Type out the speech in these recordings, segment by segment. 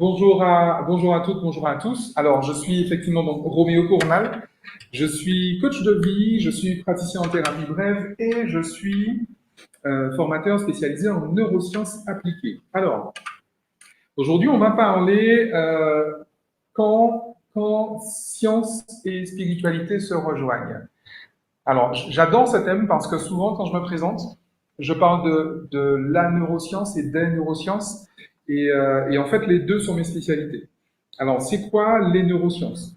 Bonjour à toutes, bonjour à tous. Alors, je suis effectivement donc Roméo Cournal. Je suis coach de vie, je suis praticien en thérapie brève et je suis formateur spécialisé en neurosciences appliquées. Alors, aujourd'hui, on va parler quand science et spiritualité se rejoignent. Alors, j'adore ce thème parce que souvent, quand je me présente, je parle de la neuroscience et des neurosciences. Et en fait, les deux sont mes spécialités. Alors, c'est quoi les neurosciences?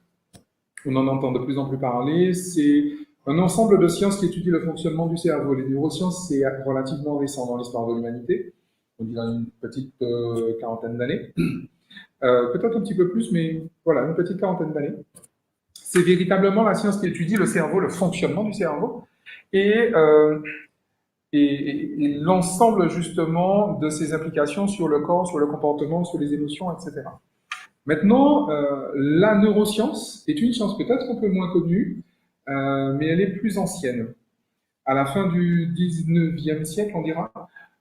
On en entend de plus en plus parler. C'est un ensemble de sciences qui étudient le fonctionnement du cerveau. Les neurosciences, c'est relativement récent dans l'histoire de l'humanité. On dirait une petite quarantaine d'années. Peut-être un petit peu plus, mais voilà, une petite quarantaine d'années. C'est véritablement la science qui étudie le cerveau, le fonctionnement du cerveau, et, euh, et l'ensemble justement de ses applications sur le corps, sur le comportement, sur les émotions, etc. Maintenant, la neuroscience est une science peut-être un peu moins connue, mais elle est plus ancienne. À la fin du 19e siècle, on dira,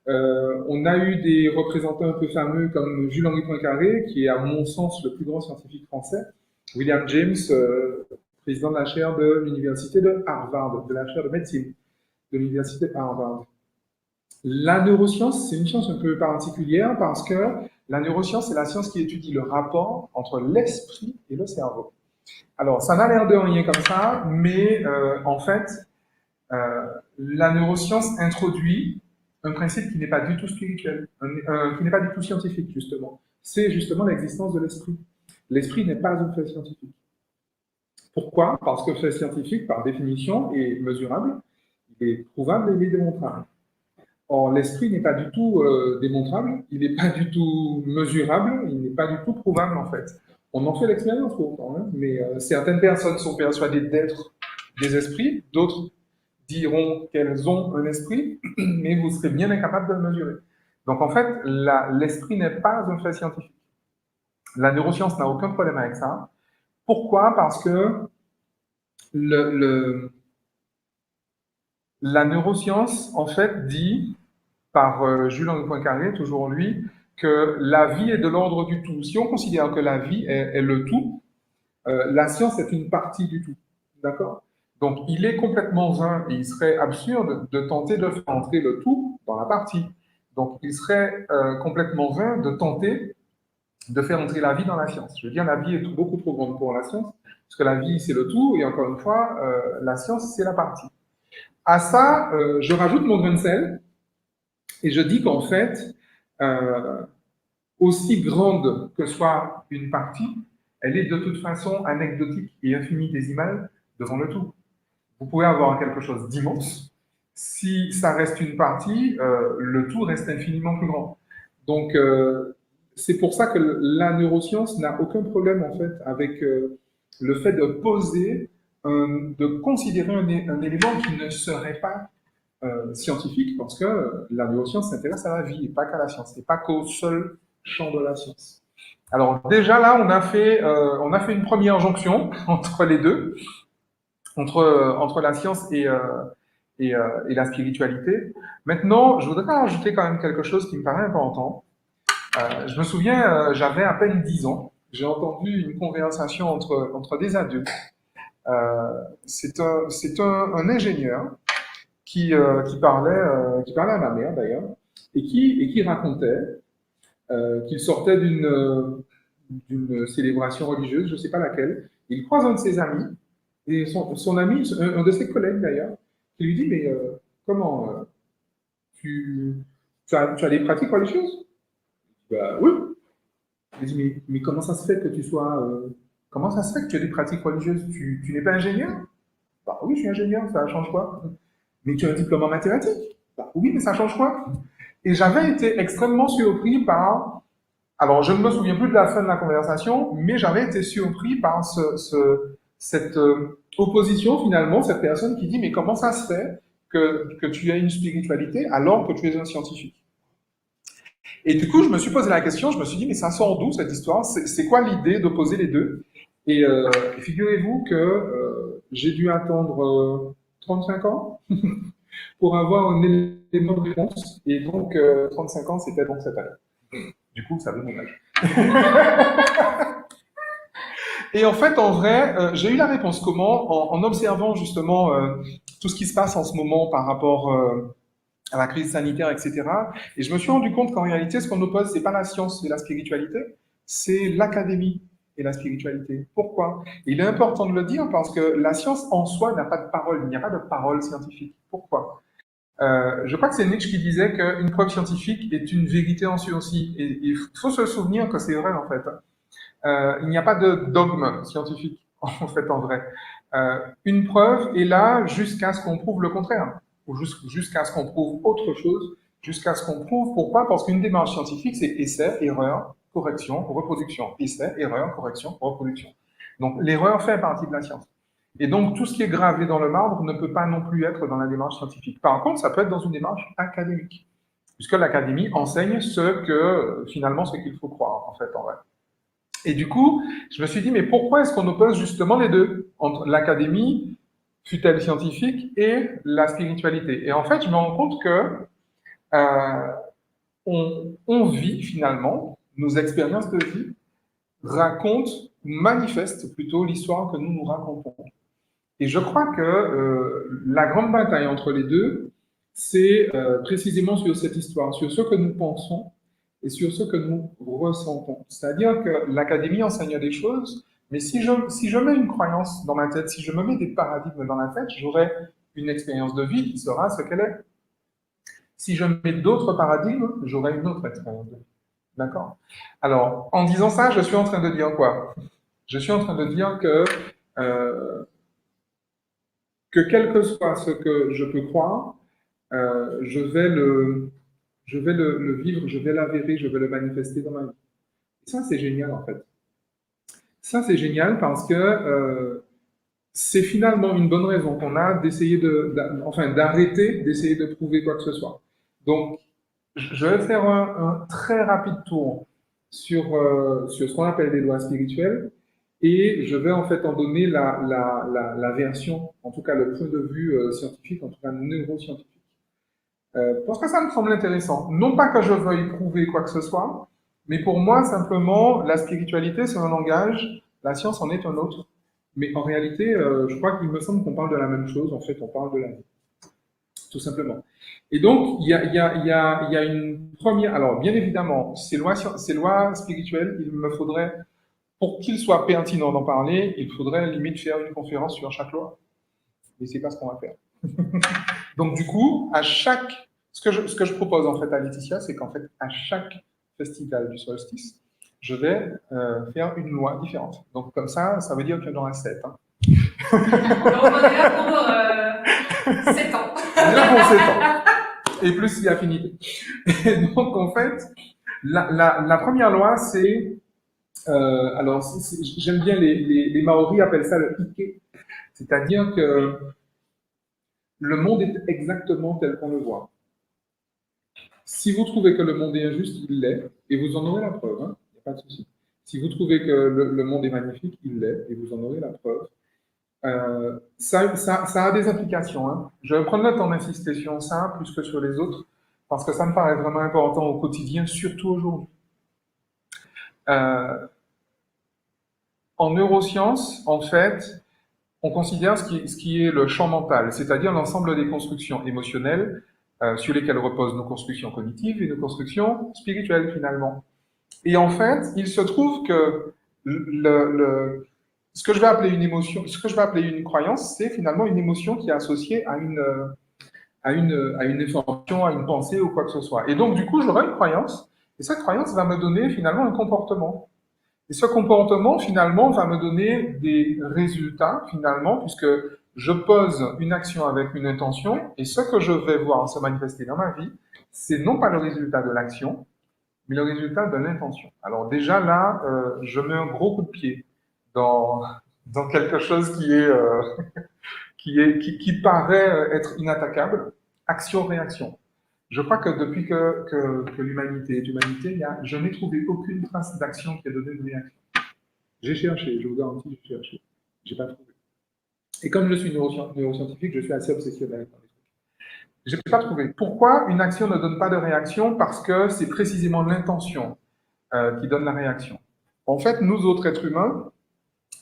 on a eu des représentants un peu fameux comme Jules-Henri Poincaré, qui est à mon sens le plus grand scientifique français, William James, président de la chaire de l'université de Harvard, de la chaire de médecine de l'université de Harvard. La neuroscience, c'est une science un peu particulière parce que la neuroscience, c'est la science qui étudie le rapport entre l'esprit et le cerveau. Alors, ça n'a l'air de rien comme ça, mais en fait, euh, la neuroscience introduit un principe qui n'est pas du tout spirituel, qui n'est pas du tout scientifique, justement. C'est justement l'existence de l'esprit. L'esprit n'est pas un fait scientifique. Pourquoi? Parce que le fait scientifique, par définition, est mesurable, il est prouvable et il est démontrable. Or, l'esprit n'est pas du tout démontrable, il n'est pas du tout mesurable, il n'est pas du tout prouvable en fait. On en fait l'expérience pourtant, hein, mais certaines personnes sont persuadées d'être des esprits, d'autres diront qu'elles ont un esprit, mais vous serez bien incapable de le mesurer. Donc en fait, l'esprit n'est pas un fait scientifique. La neuroscience n'a aucun problème avec ça. Pourquoi? Parce que le, le, la neuroscience, en fait, dit par Jules-Henri Poincaré, toujours lui, que la vie est de l'ordre du tout. Si on considère que la vie est le tout, la science est une partie du tout. D'accord? Donc, il est complètement vain et il serait absurde de tenter de faire entrer le tout dans la partie. Donc, il serait complètement vain de tenter de faire entrer la vie dans la science. Je veux dire, la vie est beaucoup trop grande pour la science, parce que la vie, c'est le tout, et encore une fois, la science, c'est la partie. À ça, je rajoute mon grain de sel, et je dis qu'en fait, euh, aussi grande que soit une partie, elle est de toute façon anecdotique et infinitésimale devant le tout. Vous pouvez avoir quelque chose d'immense. Si ça reste une partie, le tout reste infiniment plus grand. Donc, c'est pour ça que la neuroscience n'a aucun problème en fait avec le fait de poser, de considérer un élément qui ne serait pas scientifique, parce que la neuroscience s'intéresse à la vie et pas qu'à la science, et pas qu'au seul champ de la science. Alors déjà là, on a fait une première jonction entre les deux, entre la science et la spiritualité. Maintenant, je voudrais rajouter quand même quelque chose qui me paraît important. Je me souviens, j'avais à peine 10 ans, j'ai entendu une conversation entre des adultes. C'est un ingénieur qui parlait à ma mère d'ailleurs, et qui racontait qu'il sortait d'une célébration religieuse, je ne sais pas laquelle. Il croise un de ses amis, et son ami, un de ses collègues d'ailleurs, qui lui dit, mais comment tu, tu as des pratiques religieuses? Bah oui. Il dit, mais comment ça se fait que tu sois... comment ça se fait que tu as des pratiques religieuses? Tu n'es pas ingénieur? Bah oui, je suis ingénieur, ça change quoi? Mais tu as un diplôme en mathématiques? Bah oui, mais ça change quoi? Et j'avais été extrêmement surpris par... Alors, je ne me souviens plus de la fin de la conversation, mais j'avais été surpris par cette opposition, finalement, cette personne qui dit, mais comment ça se fait que tu as une spiritualité alors que tu es un scientifique? Et du coup, je me suis posé la question, je me suis dit, mais ça sort d'où cette histoire? C'est quoi l'idée d'opposer les deux? Et figurez-vous que j'ai dû attendre 35 ans pour avoir un élément de réponse. Et donc, 35 ans, c'était donc cette année. Du coup, ça veut mon âge. Et en fait, en vrai, j'ai eu la réponse comment? En observant justement tout ce qui se passe en ce moment par rapport à la crise sanitaire, etc. Et je me suis rendu compte qu'en réalité, ce qu'on oppose, c'est pas la science et la spiritualité, c'est l'académie et la spiritualité. Pourquoi? Il est important de le dire parce que la science en soi n'a pas de parole, il n'y a pas de parole scientifique. Pourquoi? Je crois que c'est Nietzsche qui disait qu'une preuve scientifique est une vérité en sursis. Et il faut se souvenir que c'est vrai en fait. Il n'y a pas de dogme scientifique en fait en vrai. Une preuve est là jusqu'à ce qu'on prouve le contraire, ou jusqu'à ce qu'on prouve autre chose, jusqu'à ce qu'on prouve pourquoi. Parce qu'une démarche scientifique, c'est essai, erreur, correction, reproduction. Essai, erreur, correction, reproduction. Donc l'erreur fait partie de la science. Et donc tout ce qui est gravé dans le marbre ne peut pas non plus être dans la démarche scientifique. Par contre, ça peut être dans une démarche académique, puisque l'académie enseigne ce que finalement ce qu'il faut croire en fait en vrai. Et du coup, je me suis dit, mais pourquoi est-ce qu'on oppose justement les deux, entre l'académie, fut-elle scientifique, et la spiritualité? Et en fait, je me rends compte que on vit finalement, nos expériences de vie racontent, manifestent plutôt l'histoire que nous nous racontons. Et je crois que la grande bataille entre les deux, c'est précisément sur cette histoire, sur ce que nous pensons et sur ce que nous ressentons. C'est-à-dire que l'académie enseigne des choses, mais si je mets une croyance dans ma tête, si je me mets des paradigmes dans la tête, j'aurai une expérience de vie qui sera ce qu'elle est. Si je mets d'autres paradigmes, j'aurai une autre expérience de vie. D'accord? Alors, en disant ça, je suis en train de dire quoi? Je suis en train de dire euh, que quel que soit ce que je peux croire, je vais le vivre, je vais l'avérer, je vais le manifester dans ma vie. Et ça, c'est génial en fait. Ça, c'est génial parce que c'est finalement une bonne raison qu'on a d'essayer enfin, d'arrêter d'essayer de prouver quoi que ce soit. Donc, je vais faire un très rapide tour sur ce qu'on appelle des lois spirituelles et je vais en fait en donner la version, en tout cas le point de vue scientifique, en tout cas neuroscientifique. Parce que ça me semble intéressant. Non pas que je veuille prouver quoi que ce soit, mais pour moi, simplement, la spiritualité, c'est un langage, la science en est un autre. Mais en réalité, je crois qu'il me semble qu'on parle de la même chose. En fait, on parle de la vie, tout simplement. Et donc, il y a une première... Alors, bien évidemment, ces lois spirituelles, il me faudrait, pour qu'il soit pertinent d'en parler, il faudrait limite faire une conférence sur chaque loi. Mais c'est pas ce qu'on va faire. Donc, du coup, ce que je propose en fait à Laetitia, c'est qu'en fait, à chaque festival du solstice, je vais faire une loi différente. Donc, comme ça veut dire qu'il y en aura 7. Hein. On est là pour 7 ans. On est là pour 7 ans. Et plus si affinité. Et donc, en fait, la première loi, c'est. Alors, j'aime bien les Maoris appellent ça le Ike. C'est-à-dire que le monde est exactement tel qu'on le voit. Si vous trouvez que le monde est injuste, il l'est, et vous en aurez la preuve, hein, il n'y a pas de souci. Si vous trouvez que le monde est magnifique, il l'est, et vous en aurez la preuve. Ça a des implications. Hein. Je vais prendre le temps d'insister sur ça plus que sur les autres, parce que ça me paraît vraiment important au quotidien, surtout aujourd'hui. En neurosciences, en fait, on considère ce qui est le champ mental, c'est-à-dire l'ensemble des constructions émotionnelles sur lesquelles reposent nos constructions cognitives et nos constructions spirituelles finalement. Et en fait, il se trouve que ce que je vais appeler une émotion, ce que je vais appeler une croyance, c'est finalement une émotion qui est associée à une information, à une pensée ou quoi que ce soit. Et donc, du coup, j'aurai une croyance, et cette croyance va me donner finalement un comportement. Et ce comportement, finalement, va me donner des résultats, finalement, puisque je pose une action avec une intention, et ce que je vais voir se manifester dans ma vie, c'est non pas le résultat de l'action, mais le résultat de l'intention. Alors déjà là, je mets un gros coup de pied dans, dans quelque chose qui paraît être inattaquable, action-réaction. Je crois que depuis que l'humanité est humanité, je n'ai trouvé aucune trace d'action qui ait donné une réaction. J'ai cherché, je vous garantis, j'ai cherché. J'ai pas trouvé. Et comme je suis neuroscientifique, je suis assez obsessionnel avec les trucs. Je n'ai pas trouvé. Pourquoi une action ne donne pas de réaction? Parce que c'est précisément l'intention qui donne la réaction. En fait, nous autres êtres humains,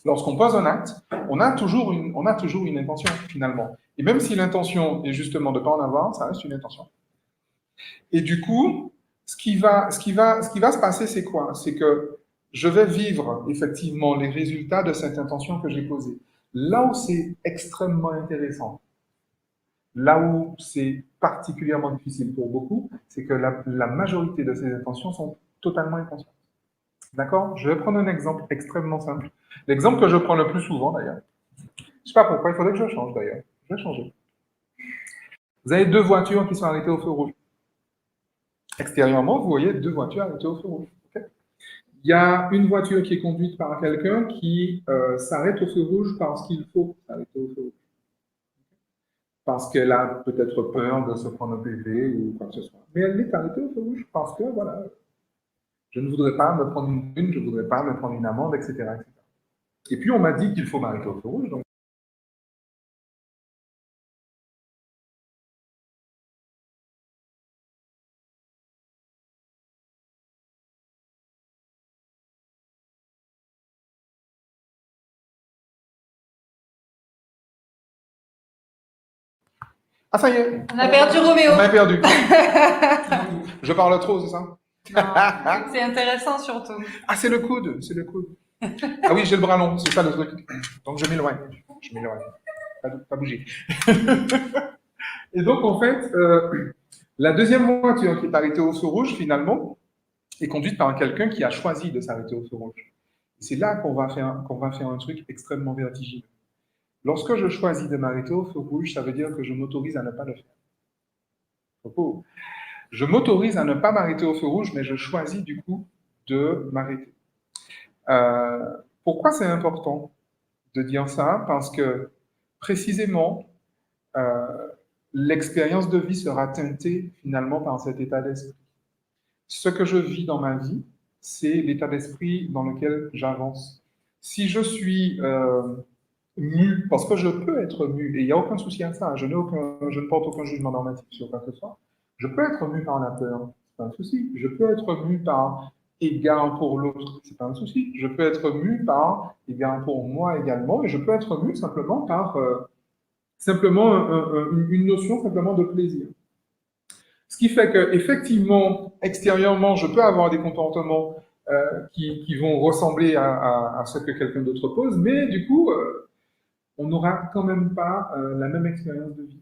lorsqu'on pose un acte, on a toujours une intention, finalement. Et même si l'intention est justement de ne pas en avoir, ça reste une intention. Et du coup, ce qui va se passer, c'est quoi? C'est que je vais vivre effectivement les résultats de cette intention que j'ai posée. Là où c'est extrêmement intéressant, là où c'est particulièrement difficile pour beaucoup, c'est que la majorité de ces intentions sont totalement inconscientes. D'accord? Je vais prendre un exemple extrêmement simple. L'exemple que je prends le plus souvent, d'ailleurs. Je ne sais pas pourquoi, il faudrait que je change, d'ailleurs. Je vais changer. Vous avez deux voitures qui sont arrêtées au feu rouge. Extérieurement, vous voyez deux voitures arrêtées au feu rouge. Okay? Il y a une voiture qui est conduite par quelqu'un qui s'arrête au feu rouge parce qu'il faut s'arrêter au feu rouge. Parce qu'elle a peut-être peur de se prendre un PV ou quoi que ce soit. Mais elle est arrêtée au feu rouge parce que, voilà, je ne voudrais pas me prendre une thune, je ne voudrais pas me prendre une amende, etc., etc. Et puis, on m'a dit qu'il faut m'arrêter au feu rouge, donc ah, ça y est. On a perdu Roméo. On a perdu. Je parle trop, c'est ça? Non, c'est intéressant surtout. Ah, c'est le coude, c'est le coude. Ah oui, j'ai le bras long, c'est ça le truc. Donc je m'éloigne. Je m'éloigne. Pas bouger. Et donc, en fait, la deuxième voiture qui est arrêtée au feu rouge, finalement, est conduite par quelqu'un qui a choisi de s'arrêter au feu rouge. C'est là qu'on va faire un truc extrêmement vertigineux. Lorsque je choisis de m'arrêter au feu rouge, ça veut dire que je m'autorise à ne pas le faire. Je m'autorise à ne pas m'arrêter au feu rouge, mais je choisis du coup de m'arrêter. Pourquoi c'est important de dire ça? Parce que précisément, l'expérience de vie sera teintée finalement par cet état d'esprit. Ce que je vis dans ma vie, c'est l'état d'esprit dans lequel j'avance. Si je suis mu, parce que je peux être mu, et il n'y a aucun souci à ça, je ne porte aucun jugement normatif sur quoi que ce soit, je peux être mu par la peur, c'est pas un souci. Je peux être mu par égard pour l'autre, c'est pas un souci. Je peux être mu par égard pour moi également, et je peux être mu simplement par une notion simplement de plaisir. Ce qui fait que effectivement, extérieurement, je peux avoir des comportements qui vont ressembler à ce que quelqu'un d'autre pose, mais du coup, on n'aura quand même pas la même expérience de vie.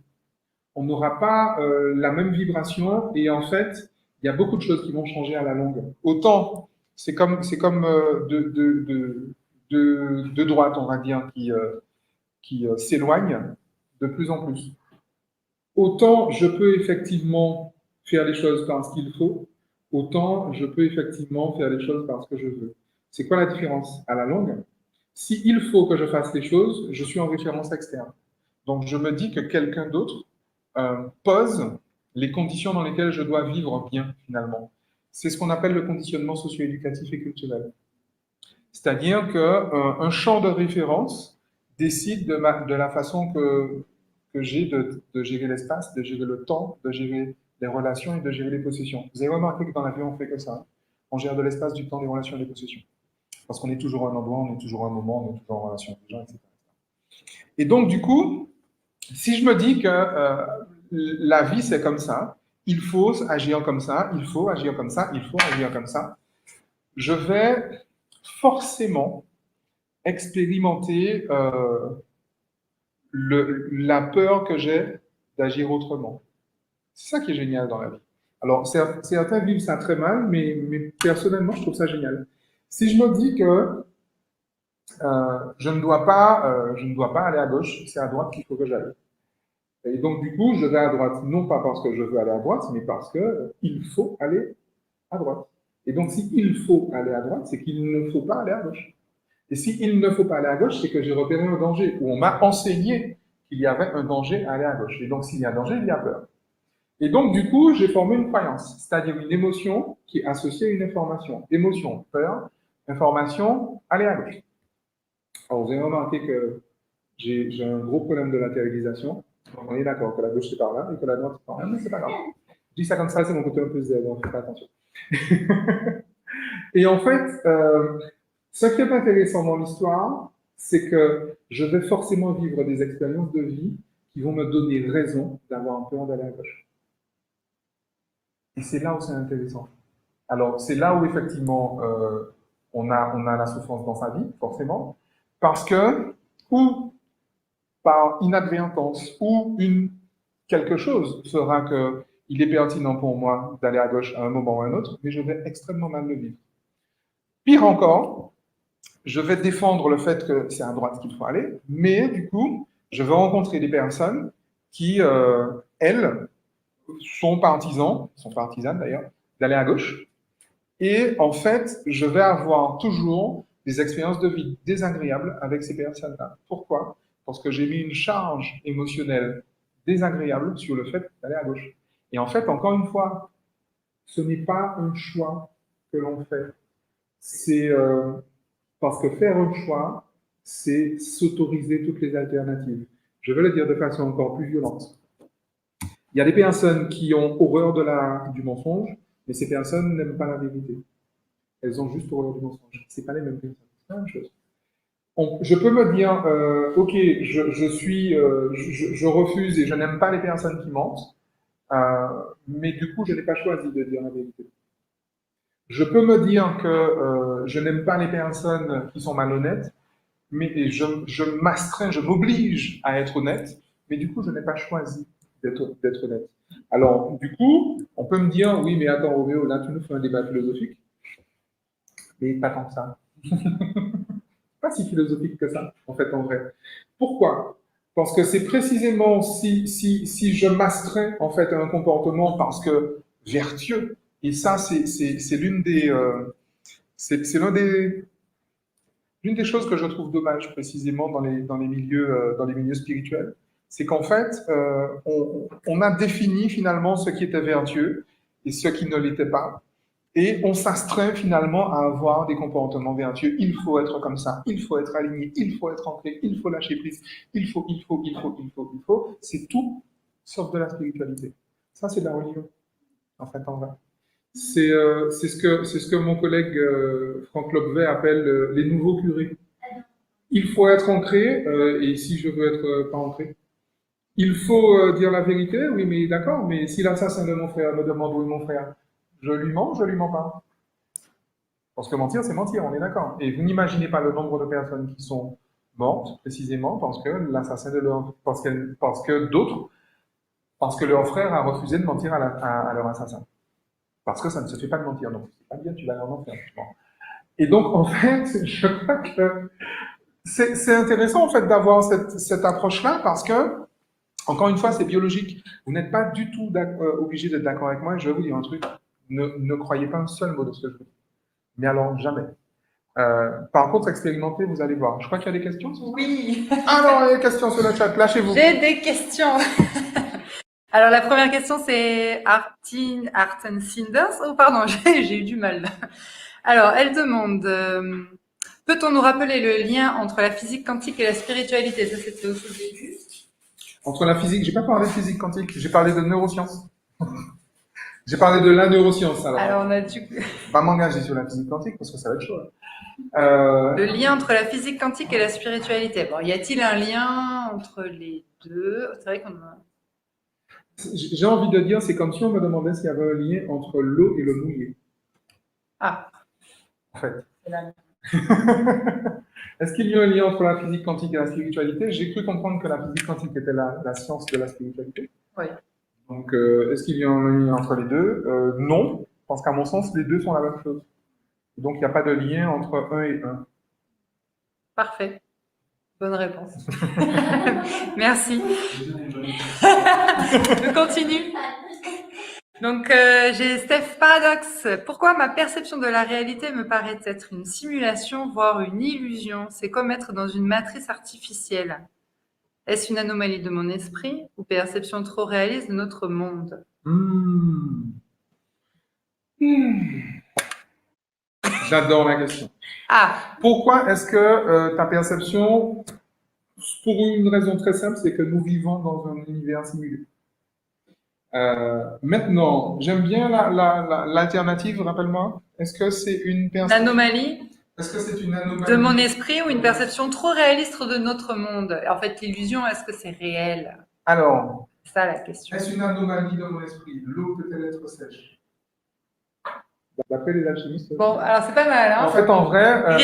On n'aura pas la même vibration, et en fait, il y a beaucoup de choses qui vont changer à la longue. Autant, c'est comme de droite, on va dire, qui s'éloigne de plus en plus. Autant je peux effectivement faire les choses parce qu'il faut, autant je peux effectivement faire les choses parce que je veux. C'est quoi la différence? À la longue, si il faut que je fasse les choses, je suis en référence externe. Donc je me dis que quelqu'un d'autre pose les conditions dans lesquelles je dois vivre bien, finalement. C'est ce qu'on appelle le conditionnement socio-éducatif et culturel. C'est-à-dire qu'un champ de référence décide de la façon que j'ai de gérer l'espace, de gérer le temps, de gérer les relations et de gérer les possessions. Vous avez remarqué que dans la vie, on fait que ça. On gère de l'espace, du temps, des relations et des possessions. Parce qu'on est toujours à un endroit, on est toujours à un moment, on est toujours en relation avec les gens, etc. Et donc, du coup, si je me dis que la vie, c'est comme ça, il faut agir comme ça, il faut agir comme ça, il faut agir comme ça, je vais forcément expérimenter la peur que j'ai d'agir autrement. C'est ça qui est génial dans la vie. Alors, certains vivent ça très mal, mais personnellement, je trouve ça génial. Si je me dis que je ne dois pas aller à gauche, c'est à droite qu'il faut que j'aille. Et donc, du coup, je vais à droite, non pas parce que je veux aller à droite, mais parce qu'il faut aller à droite. Et donc, s'il faut aller à droite, c'est qu'il ne faut pas aller à gauche. Et s'il ne faut pas aller à gauche, c'est que j'ai repéré un danger, ou on m'a enseigné qu'il y avait un danger à aller à gauche. Et donc, s'il y a un danger, il y a peur. Et donc, du coup, j'ai formé une croyance, c'est-à-dire une émotion qui est associée à une information. Émotion, peur, information, aller à gauche. Alors, vous avez remarqué que j'ai un gros problème de latéralisation. On est d'accord que la gauche c'est par là et que la droite c'est par là, mais c'est pas grave. Je dis ça comme ça, c'est mon côté un peu zèle, donc faites attention. Et en fait, ce qui est intéressant dans l'histoire, c'est que je vais forcément vivre des expériences de vie qui vont me donner raison d'avoir un peu d'aller à gauche. Et c'est là où c'est intéressant. Alors, c'est là où effectivement on a la souffrance dans sa vie, forcément, parce que, ou par inadvertance, ou quelque chose fera que il est pertinent pour moi d'aller à gauche à un moment ou à un autre, mais je vais extrêmement mal le vivre. Pire encore, je vais défendre le fait que c'est à droite qu'il faut aller, mais du coup, je vais rencontrer des personnes qui, elles, sont partisanes d'ailleurs, d'aller à gauche. Et en fait, je vais avoir toujours des expériences de vie désagréables avec ces personnes-là. Pourquoi? Parce que j'ai mis une charge émotionnelle désagréable sur le fait d'aller à gauche. Et en fait, encore une fois, ce n'est pas un choix que l'on fait. C'est parce que faire un choix, c'est s'autoriser toutes les alternatives. Je vais le dire de façon encore plus violente. Il y a des personnes qui ont horreur du mensonge, mais ces personnes n'aiment pas la vérité. Elles ont juste horreur du mensonge. C'est pas les mêmes personnes. C'est la même chose. Je peux me dire, ok, je refuse et je n'aime pas les personnes qui mentent, mais du coup, je n'ai pas choisi de dire la vérité. Je peux me dire que je n'aime pas les personnes qui sont malhonnêtes, mais je m'astreins, je m'oblige à être honnête, mais du coup, je n'ai pas choisi d'être honnête. Alors, du coup, on peut me dire, oui, mais attends, Roméo, là, tu nous fais un débat philosophique, mais pas tant que ça. Pas si philosophique que ça, en fait, en vrai. Pourquoi? Parce que c'est précisément si je m'astreins, en fait, à un comportement parce que vertueux, et ça, c'est l'une des, l'une des choses que je trouve dommage précisément dans les milieux spirituels, c'est qu'en fait, on a défini finalement ce qui était vertueux et ce qui ne l'était pas. Et on s'astreint finalement à avoir des comportements vertueux. Il faut être comme ça, il faut être aligné, il faut être ancré, il faut lâcher prise, il faut. C'est tout sauf de la spiritualité. Ça, c'est de la religion, en fait, en vrai. C'est ce que mon collègue Franck Lobvet appelle les nouveaux curés. Il faut être ancré, et si je veux être pas ancré, il faut dire la vérité, oui, mais d'accord, mais si l'assassin de mon frère me demande où est mon frère, je lui mens pas. Parce que mentir, c'est mentir, on est d'accord. Et vous n'imaginez pas le nombre de personnes qui sont mortes, précisément, parce que l'assassin de leur, parce que leur frère a refusé de mentir à leur assassin. Parce que ça ne se fait pas de mentir, donc c'est pas bien, tu vas aller en enfer. Bon. Et donc, en fait, je crois que c'est intéressant, en fait, d'avoir cette approche-là, parce que, encore une fois, c'est biologique. Vous n'êtes pas du tout obligé d'être d'accord avec moi, et je vais vous dire un truc. Ne croyez pas un seul mot de ce que je dis. Mais alors, jamais. Par contre, expérimentez, vous allez voir. Je crois qu'il y a des questions. Oui. Alors, il y a des questions sur le chat. Lâchez-vous. J'ai des questions. Alors, la première question, c'est Arten Sinders. Oh, pardon, j'ai eu du mal. Alors, elle demande peut-on nous rappeler le lien entre la physique quantique et la spiritualité? Ça, c'était au début. Entre la physique, j'ai pas parlé de physique quantique, j'ai parlé de neurosciences. J'ai parlé de la neuroscience. Alors, on a dû. Pas m'engager sur la physique quantique parce que ça va être chaud. Le lien entre la physique quantique et la spiritualité. Bon, y a-t-il un lien entre les deux? C'est vrai qu'on a. J'ai envie de dire, c'est comme si on me demandait s'il y avait un lien entre l'eau et le mouillé. Ah. En fait. Est-ce qu'il y a un lien entre la physique quantique et la spiritualité? J'ai cru comprendre que la physique quantique était la science de la spiritualité. Oui. Donc, est-ce qu'il y a un lien entre les deux? Non, parce qu'à mon sens, les deux sont la même chose. Donc, il n'y a pas de lien entre un et un. Parfait. Bonne réponse. Merci. Je continue. Donc, j'ai Steph Paradox. Pourquoi ma perception de la réalité me paraît être une simulation, voire une illusion? C'est comme être dans une matrice artificielle. Est-ce une anomalie de mon esprit ou perception trop réaliste de notre monde? J'adore la question. Ah, Pourquoi est-ce que ta perception, pour une raison très simple, c'est que nous vivons dans un univers simulé. Maintenant, j'aime bien l'alternative, rappelle-moi. Est-ce que c'est une perception? L'anomalie Est-ce que c'est une de anomalie? mon esprit ou une perception trop réaliste de notre monde. En fait, l'illusion, est-ce que c'est réel? Alors, C'est ça la question. est-ce une anomalie dans mon esprit? L'eau peut-elle être sèche? D'après les alchimistes. Bon, alors c'est pas mal, hein? En fait, en vrai,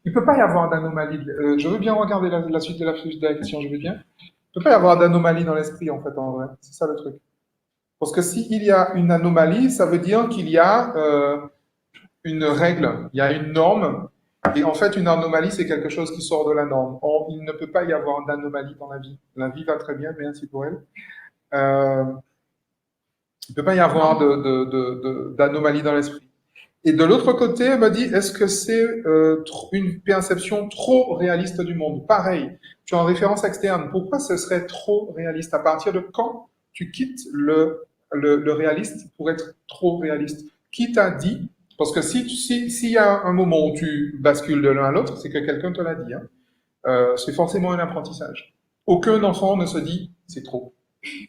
il ne peut pas y avoir d'anomalie. Je veux bien regarder la suite de la question, je veux bien. Il ne peut pas y avoir d'anomalie dans l'esprit, en fait, en vrai. C'est ça le truc. Parce que s'il y a une anomalie, ça veut dire qu'il y a une règle, il y a une norme. Et en fait, une anomalie, c'est quelque chose qui sort de la norme. Or, il ne peut pas y avoir d'anomalie dans la vie. La vie va très bien, merci pour elle. Il ne peut pas y avoir d'anomalie dans l'esprit. Et de l'autre côté, elle m'a dit, est-ce que c'est une perception trop réaliste du monde? Pareil, tu es en référence externe. Pourquoi ce serait trop réaliste? À partir de quand tu quittes le réaliste pour être trop réaliste? Qui t'a dit? Parce que s'il y a un moment où tu bascules de l'un à l'autre, c'est que quelqu'un te l'a dit. Hein. C'est forcément un apprentissage. Aucun enfant ne se dit, c'est trop.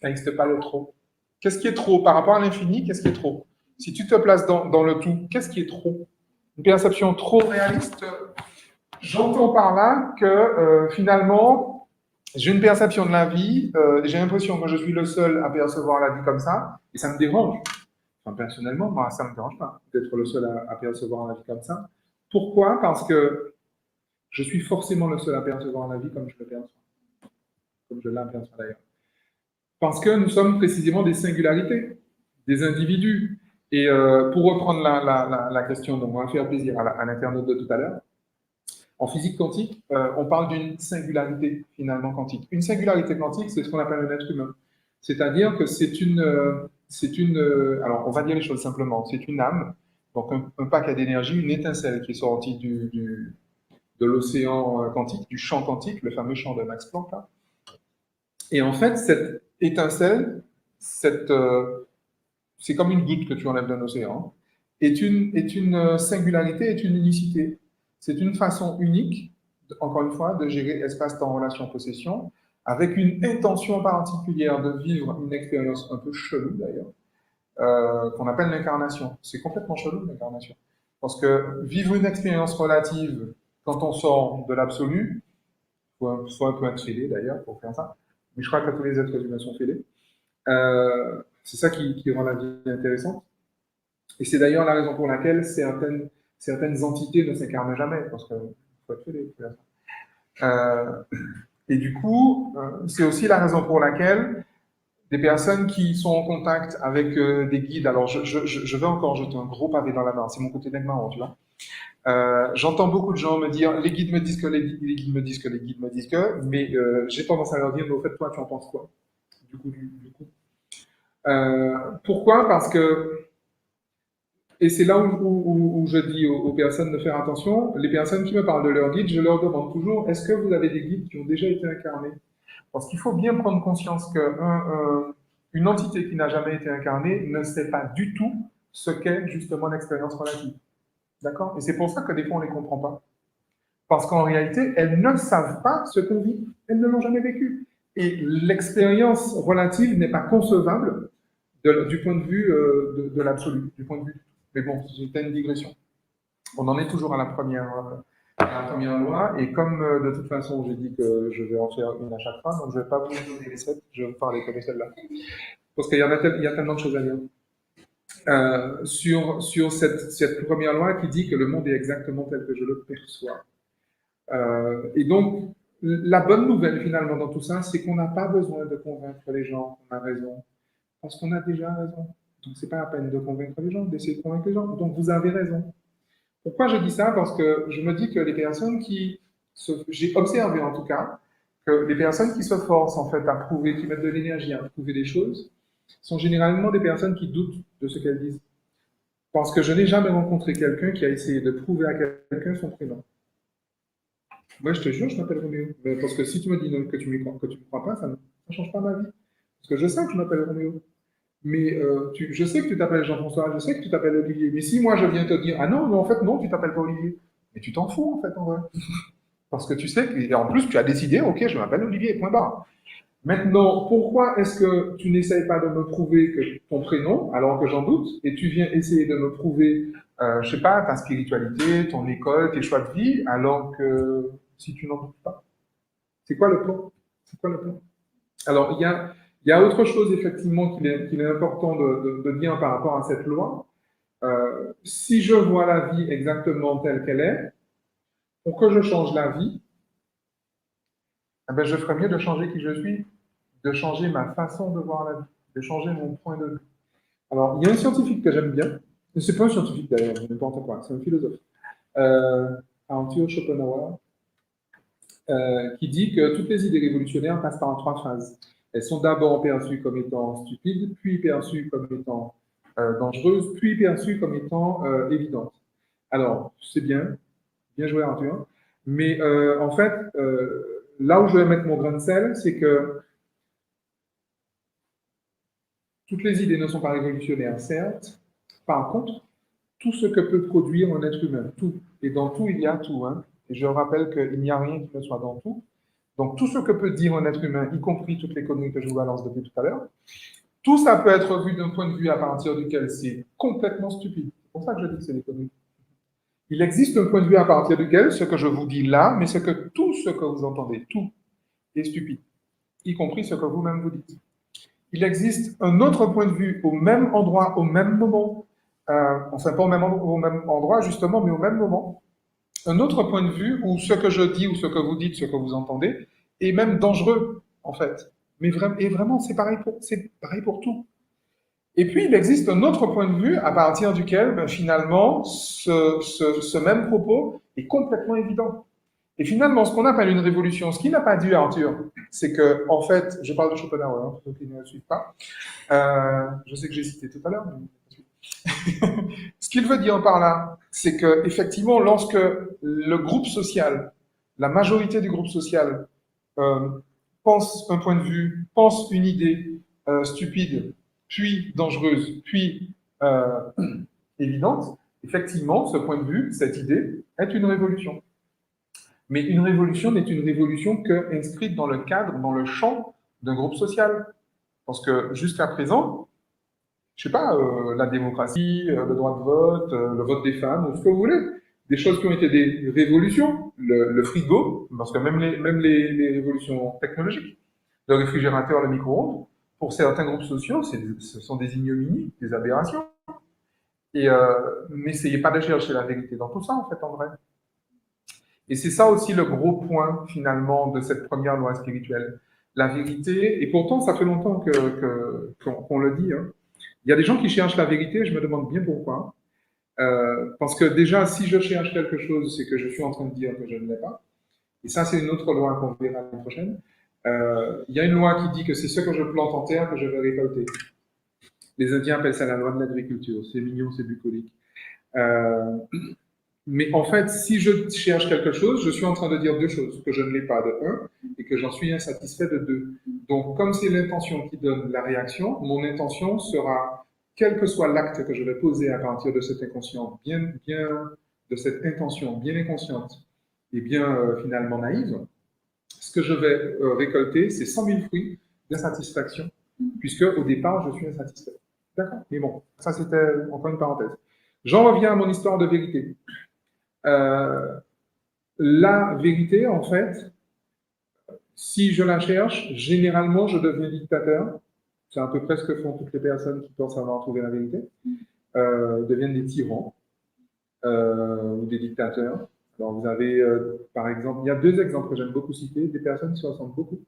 Ça n'existe pas le trop. Qu'est-ce qui est trop? Par rapport à l'infini, qu'est-ce qui est trop? Si tu te places dans le tout, qu'est-ce qui est trop? Une perception trop réaliste, j'entends par là que finalement, j'ai une perception de la vie, j'ai l'impression que je suis le seul à percevoir la vie comme ça, et ça me dérange. Enfin, personnellement, moi, ça ne me dérange pas d'être le seul à percevoir la vie comme ça. Pourquoi? Parce que je suis forcément le seul à percevoir la vie comme je le perçois, comme je l'aperçois d'ailleurs. Parce que nous sommes précisément des singularités, des individus. Et pour reprendre la question dont on va faire plaisir à l'internaute de tout à l'heure, en physique quantique, on parle d'une singularité finalement quantique. Une singularité quantique, c'est ce qu'on appelle un être humain. C'est-à-dire que alors on va dire les choses simplement, c'est une âme, donc un paquet d'énergie, une étincelle qui est sortie de l'océan quantique, du champ quantique, le fameux champ de Max Planck. Là. Et en fait, cette étincelle, c'est comme une goutte que tu enlèves d'un océan, est une singularité, est une unicité. C'est une façon unique, encore une fois, de gérer espace-temps, relation, possession, avec une intention particulière de vivre une expérience un peu chelou d'ailleurs, qu'on appelle l'incarnation. C'est complètement chelou l'incarnation. Parce que vivre une expérience relative quand on sort de l'absolu, il faut un peu être fêlé d'ailleurs pour faire ça, mais je crois que tous les êtres humains sont fêlés. C'est ça qui rend la vie intéressante. Et c'est d'ailleurs la raison pour laquelle certaines entités ne s'incarnent jamais, parce qu'il faut être fêlé. Et du coup, c'est aussi la raison pour laquelle des personnes qui sont en contact avec des guides, alors je vais encore jeter un gros pavé dans la main, c'est mon côté d'Egmaron, tu vois. J'entends beaucoup de gens me dire les guides me disent que les guides me disent que les guides me disent que, mais j'ai tendance à leur dire mais au fait toi tu en penses quoi du coup. Pourquoi? Parce que et c'est là où je dis aux personnes de faire attention. Les personnes qui me parlent de leurs guides, je leur demande toujours est-ce que vous avez des guides qui ont déjà été incarnés? Parce qu'il faut bien prendre conscience qu'une entité qui n'a jamais été incarnée ne sait pas du tout ce qu'est justement l'expérience relative. D'accord? Et c'est pour ça que des fois on ne les comprend pas. Parce qu'en réalité, elles ne savent pas ce qu'on vit. Elles ne l'ont jamais vécu. Et l'expérience relative n'est pas concevable du point de vue de l'absolu, du point de vue. Mais bon, c'était une digression. On en est toujours à la première loi, et comme de toute façon j'ai dit que je vais en faire une à chaque fois, donc je ne vais pas vous donner les 7, je vais vous parler comme celle-là. Parce qu'il y a tellement de choses à dire. Sur cette première loi qui dit que le monde est exactement tel que je le perçois. Et donc, la bonne nouvelle finalement dans tout ça, c'est qu'on n'a pas besoin de convaincre les gens qu'on a raison, parce qu'on a déjà raison. Donc, ce n'est pas la peine de convaincre les gens, d'essayer de convaincre les gens. Donc, vous avez raison. Pourquoi je dis ça? Parce que je me dis que les personnes j'ai observé en tout cas, que les personnes qui se forcent en fait à prouver, qui mettent de l'énergie à prouver des choses, sont généralement des personnes qui doutent de ce qu'elles disent. Parce que je n'ai jamais rencontré quelqu'un qui a essayé de prouver à quelqu'un son prénom. Moi, je te jure, je m'appelle Roméo. Mais parce que si tu me dis que tu ne me crois pas, ça ne change pas ma vie. Parce que je sais que je m'appelle Roméo. Mais je sais que tu t'appelles Jean-François, je sais que tu t'appelles Olivier. Mais si moi je viens te dire, ah non, mais en fait, non, tu t'appelles pas Olivier. Mais tu t'en fous, en fait, en vrai. Parce que tu sais que, et en plus, tu as décidé, ok, je m'appelle Olivier, point barre. Maintenant, pourquoi est-ce que tu n'essayes pas de me prouver que ton prénom, alors que j'en doute, et tu viens essayer de me prouver, je sais pas, ta spiritualité, ton école, tes choix de vie, alors que si tu n'en doutes pas? C'est quoi le plan? C'est quoi le plan? Alors, il y a autre chose, effectivement, qu'il est important de dire par rapport à cette loi. Si je vois la vie exactement telle qu'elle est, pour que je change la vie, eh ben, je ferais mieux de changer qui je suis, de changer ma façon de voir la vie, de changer mon point de vue. Alors, il y a un scientifique que j'aime bien, c'est pas un scientifique d'ailleurs, n'importe quoi, c'est un philosophe, Arthur Schopenhauer, qui dit que toutes les idées révolutionnaires passent par trois phases. Elles sont d'abord perçues comme étant stupides, puis perçues comme étant dangereuses, puis perçues comme étant évidentes. Alors, c'est bien, bien joué Arthur, mais en fait, là où je vais mettre mon grain de sel, c'est que toutes les idées ne sont pas révolutionnaires, certes. Par contre, tout ce que peut produire un être humain, tout, et dans tout il y a tout, hein. Et je rappelle qu'il n'y a rien qui ne soit dans tout. Donc tout ce que peut dire un être humain, y compris toutes les conneries que je vous balance depuis tout à l'heure, tout ça peut être vu d'un point de vue à partir duquel c'est complètement stupide. C'est pour ça que je dis que c'est des conneries. Il existe un point de vue à partir duquel ce que je vous dis là, mais c'est que tout ce que vous entendez, tout, est stupide, y compris ce que vous-même vous dites. Il existe un autre point de vue au même endroit, au même moment, enfin pas au même endroit justement, mais au même moment, un autre point de vue où ce que je dis ou ce que vous dites, ce que vous entendez, est même dangereux en fait. Mais vraiment, c'est pareil pour tout. Et puis, il existe un autre point de vue à partir duquel, ben, finalement, ce même propos est complètement évident. Et finalement, ce qu'on appelle une révolution, ce qui n'a pas dit Arthur, c'est que, en fait, je parle de Schopenhauer, hein, pour ceux qui ne le suivent pas. Je sais que j'ai cité tout à l'heure, mais ce qu'il veut dire par là, c'est que effectivement, lorsque le groupe social, la majorité du groupe social, euh, pense un point de vue, pense une idée stupide, puis dangereuse, puis euh, évidente, effectivement, ce point de vue, cette idée, est une révolution. Mais une révolution n'est une révolution que inscrite dans le cadre, dans le champ d'un groupe social. Parce que jusqu'à présent, je sais pas, la démocratie, le droit de vote, le vote des femmes, ou ce que vous voulez, des choses qui ont été des révolutions, le frigo, parce que même les révolutions technologiques, le réfrigérateur, le micro-ondes, pour certains groupes sociaux, ce sont des ignominies, des aberrations. Et n'essayez pas de chercher la vérité dans tout ça, en fait, en vrai. Et c'est ça aussi le gros point, finalement, de cette première loi spirituelle. La vérité, et pourtant, ça fait longtemps qu'on le dit, hein. Il y a des gens qui cherchent la vérité, je me demande bien pourquoi. Parce que déjà, si je cherche quelque chose, c'est que je suis en train de dire que je ne l'ai pas. Et ça, c'est une autre loi qu'on verra l'année prochaine. Il y a une loi qui dit que c'est ce que je plante en terre que je vais récolter. Les Indiens appellent ça la loi de l'agriculture. C'est mignon, c'est bucolique. Euh, mais en fait, si je cherche quelque chose, je suis en train de dire deux choses, que je ne l'ai pas de un, et que j'en suis insatisfait de deux. Donc, comme c'est l'intention qui donne la réaction, mon intention sera, quel que soit l'acte que je vais poser à partir de cet inconscient, de cette intention bien inconsciente et bien finalement naïve, ce que je vais récolter, c'est 100 000 fruits d'insatisfaction, puisque au départ, je suis insatisfait. D'accord? Mais bon, ça c'était encore une parenthèse. J'en reviens à mon histoire de vérité. Euh, la vérité, en fait, si je la cherche, généralement, je deviens dictateur. C'est à peu près ce que font toutes les personnes qui pensent avoir trouvé la vérité. Deviennent des tyrans ou des dictateurs. Alors, vous avez, par exemple, il y a deux exemples que j'aime beaucoup citer, des personnes qui se ressemblent beaucoup.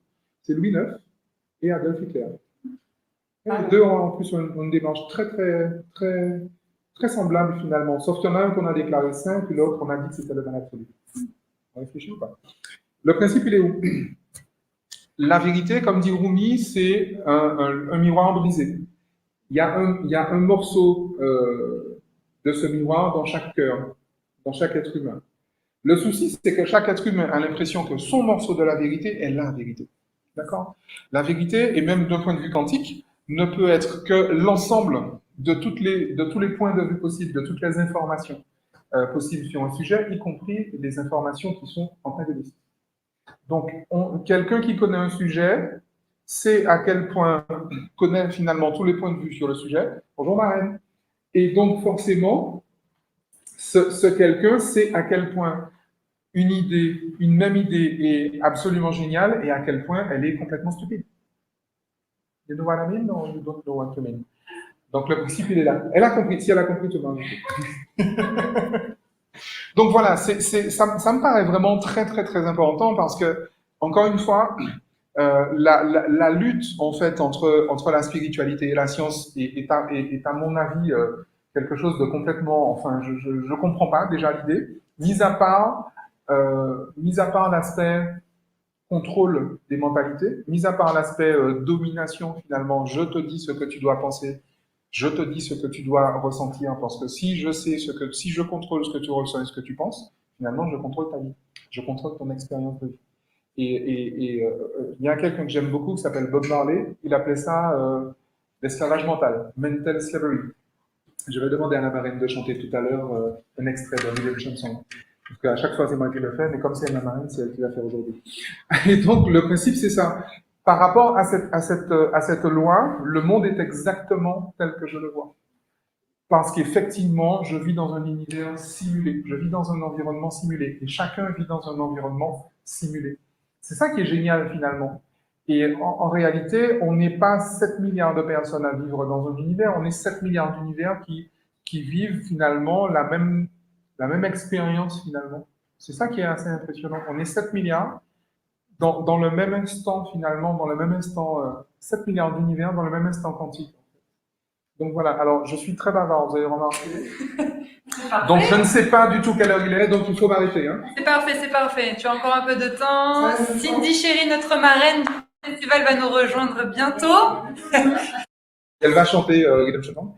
C'est Louis IX et Adolf Hitler. Et les deux ont en plus une démarche très semblable finalement. Sauf qu'il y en a un qu'on a déclaré saint, puis l'autre on a dit que c'était le mal absolu. On réfléchit ou pas? Le principe, il est où? La vérité, comme dit Rumi, c'est un miroir brisé. Il y a un morceau de ce miroir dans chaque cœur, dans chaque être humain. Le souci, c'est que chaque être humain a l'impression que son morceau de la vérité est la vérité. D'accord? La vérité, et même d'un point de vue quantique, ne peut être que l'ensemble de tous les points de vue possibles, de toutes les informations possibles sur un sujet, y compris les informations qui sont en train de l'existence. Donc, quelqu'un qui connaît un sujet sait à quel point, connaît finalement tous les points de vue sur le sujet. Bonjour Marraine. Et donc forcément, ce quelqu'un sait à quel point une idée, une même idée est absolument géniale et à quel point elle est complètement stupide. You know what I mean or you don't know what I mean? Donc le principe, il est là. Elle a compris, si elle a compris, tout le monde. Donc voilà, ça me paraît vraiment très très très important parce que, encore une fois, la lutte en fait entre la spiritualité et la science est à mon avis quelque chose de complètement, enfin je comprends pas déjà l'idée, mis à part l'aspect contrôle des mentalités, mis à part l'aspect domination finalement, je te dis ce que tu dois penser, je te dis ce que tu dois ressentir, parce que si je contrôle ce que tu ressens et ce que tu penses, finalement je contrôle ta vie, je contrôle ton expérience de vie. Et il y a quelqu'un que j'aime beaucoup qui s'appelle Bob Marley, il appelait ça l'esclavage mental, mental slavery. Je vais demander à la marraine de chanter tout à l'heure un extrait d'une chanson. Parce qu'à chaque fois, c'est moi qui le fais, mais comme c'est la marraine, c'est elle qui va faire aujourd'hui. Et donc, le principe, c'est ça. Par rapport à cette loi, le monde est exactement tel que je le vois. Parce qu'effectivement, je vis dans un univers simulé, je vis dans un environnement simulé, et chacun vit dans un environnement simulé. C'est ça qui est génial finalement. Et en réalité, on n'est pas 7 milliards de personnes à vivre dans un univers, on est 7 milliards d'univers qui vivent finalement la même expérience finalement. C'est ça qui est assez impressionnant. On est 7 milliards dans le même instant finalement, dans le même instant, 7 milliards d'univers dans le même instant quantique. Donc voilà, alors je suis très bavard, vous avez remarqué. Donc je ne sais pas du tout quelle heure il est, donc il faut m'arrêter. Hein. C'est parfait, c'est parfait. Tu as encore un peu de temps. Cindy chérie, notre marraine du festival, va nous rejoindre bientôt. Elle va chanter Redemption.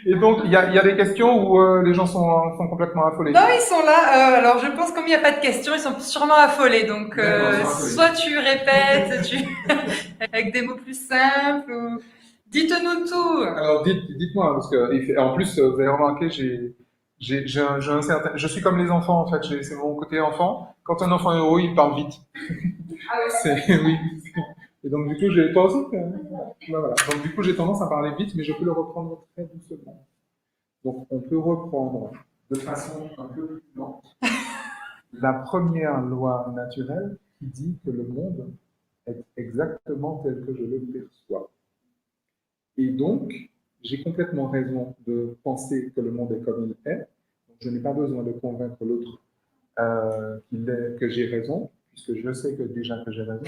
Et donc, il y a des questions où les gens sont complètement affolés. Non, ils sont là. Alors, je pense comme il n'y a pas de questions, ils sont sûrement affolés. Donc, soit tu répètes avec des mots plus simples, ou dites-nous tout. Alors, dites-moi, parce que en plus, vous avez remarqué, j'ai un certain, je suis comme les enfants en fait. C'est mon côté enfant. Quand un enfant est heureux, il parle vite. Ah ouais. Oui. Et donc, du coup, j'ai pas aussi. Voilà. Donc, du coup, j'ai tendance à parler vite, mais je peux le reprendre très doucement. Donc, on peut reprendre de façon un peu plus lente la première loi naturelle qui dit que le monde est exactement tel que je le perçois. Et donc, j'ai complètement raison de penser que le monde est comme il est. Donc, je n'ai pas besoin de convaincre l'autre que j'ai raison, puisque je sais déjà que j'ai raison.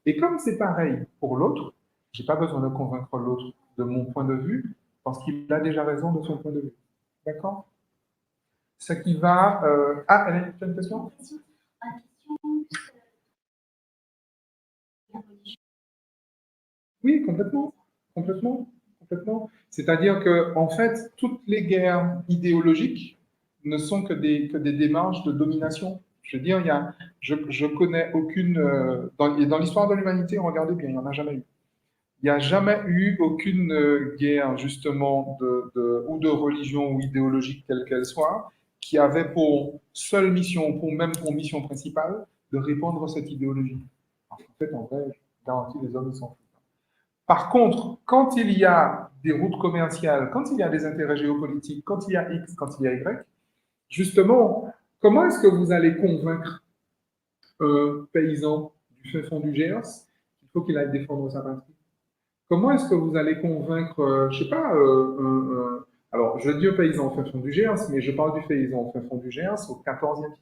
Et comme c'est pareil pour l'autre, je n'ai pas besoin de convaincre l'autre de mon point de vue, parce qu'il a déjà raison de son point de vue. D'accord? Ce qui va... Ah, Hélène, tu as une question? Oui, complètement. Complètement. Complètement. C'est-à-dire que, en fait, toutes les guerres idéologiques ne sont que des démarches de domination. Je veux dire, je connais aucune... dans l'histoire de l'humanité, regardez bien, il n'y en a jamais eu. Il n'y a jamais eu aucune guerre, justement, ou de religion ou idéologique, quelle qu'elle soit, qui avait pour seule mission, même pour mission principale, de répandre cette idéologie. En fait, en vrai, je garantis, les hommes s'en foutent. Par contre, quand il y a des routes commerciales, quand il y a des intérêts géopolitiques, quand il y a X, quand il y a Y, justement, comment est-ce que vous allez convaincre un paysan du fin fond du Gers qu'il faut qu'il aille défendre sa patrie? Comment est-ce que vous allez convaincre, je sais pas, alors je dis un paysan au fin fond du Gers, mais je parle du paysan au fin fond du Gers au XIVe siècle.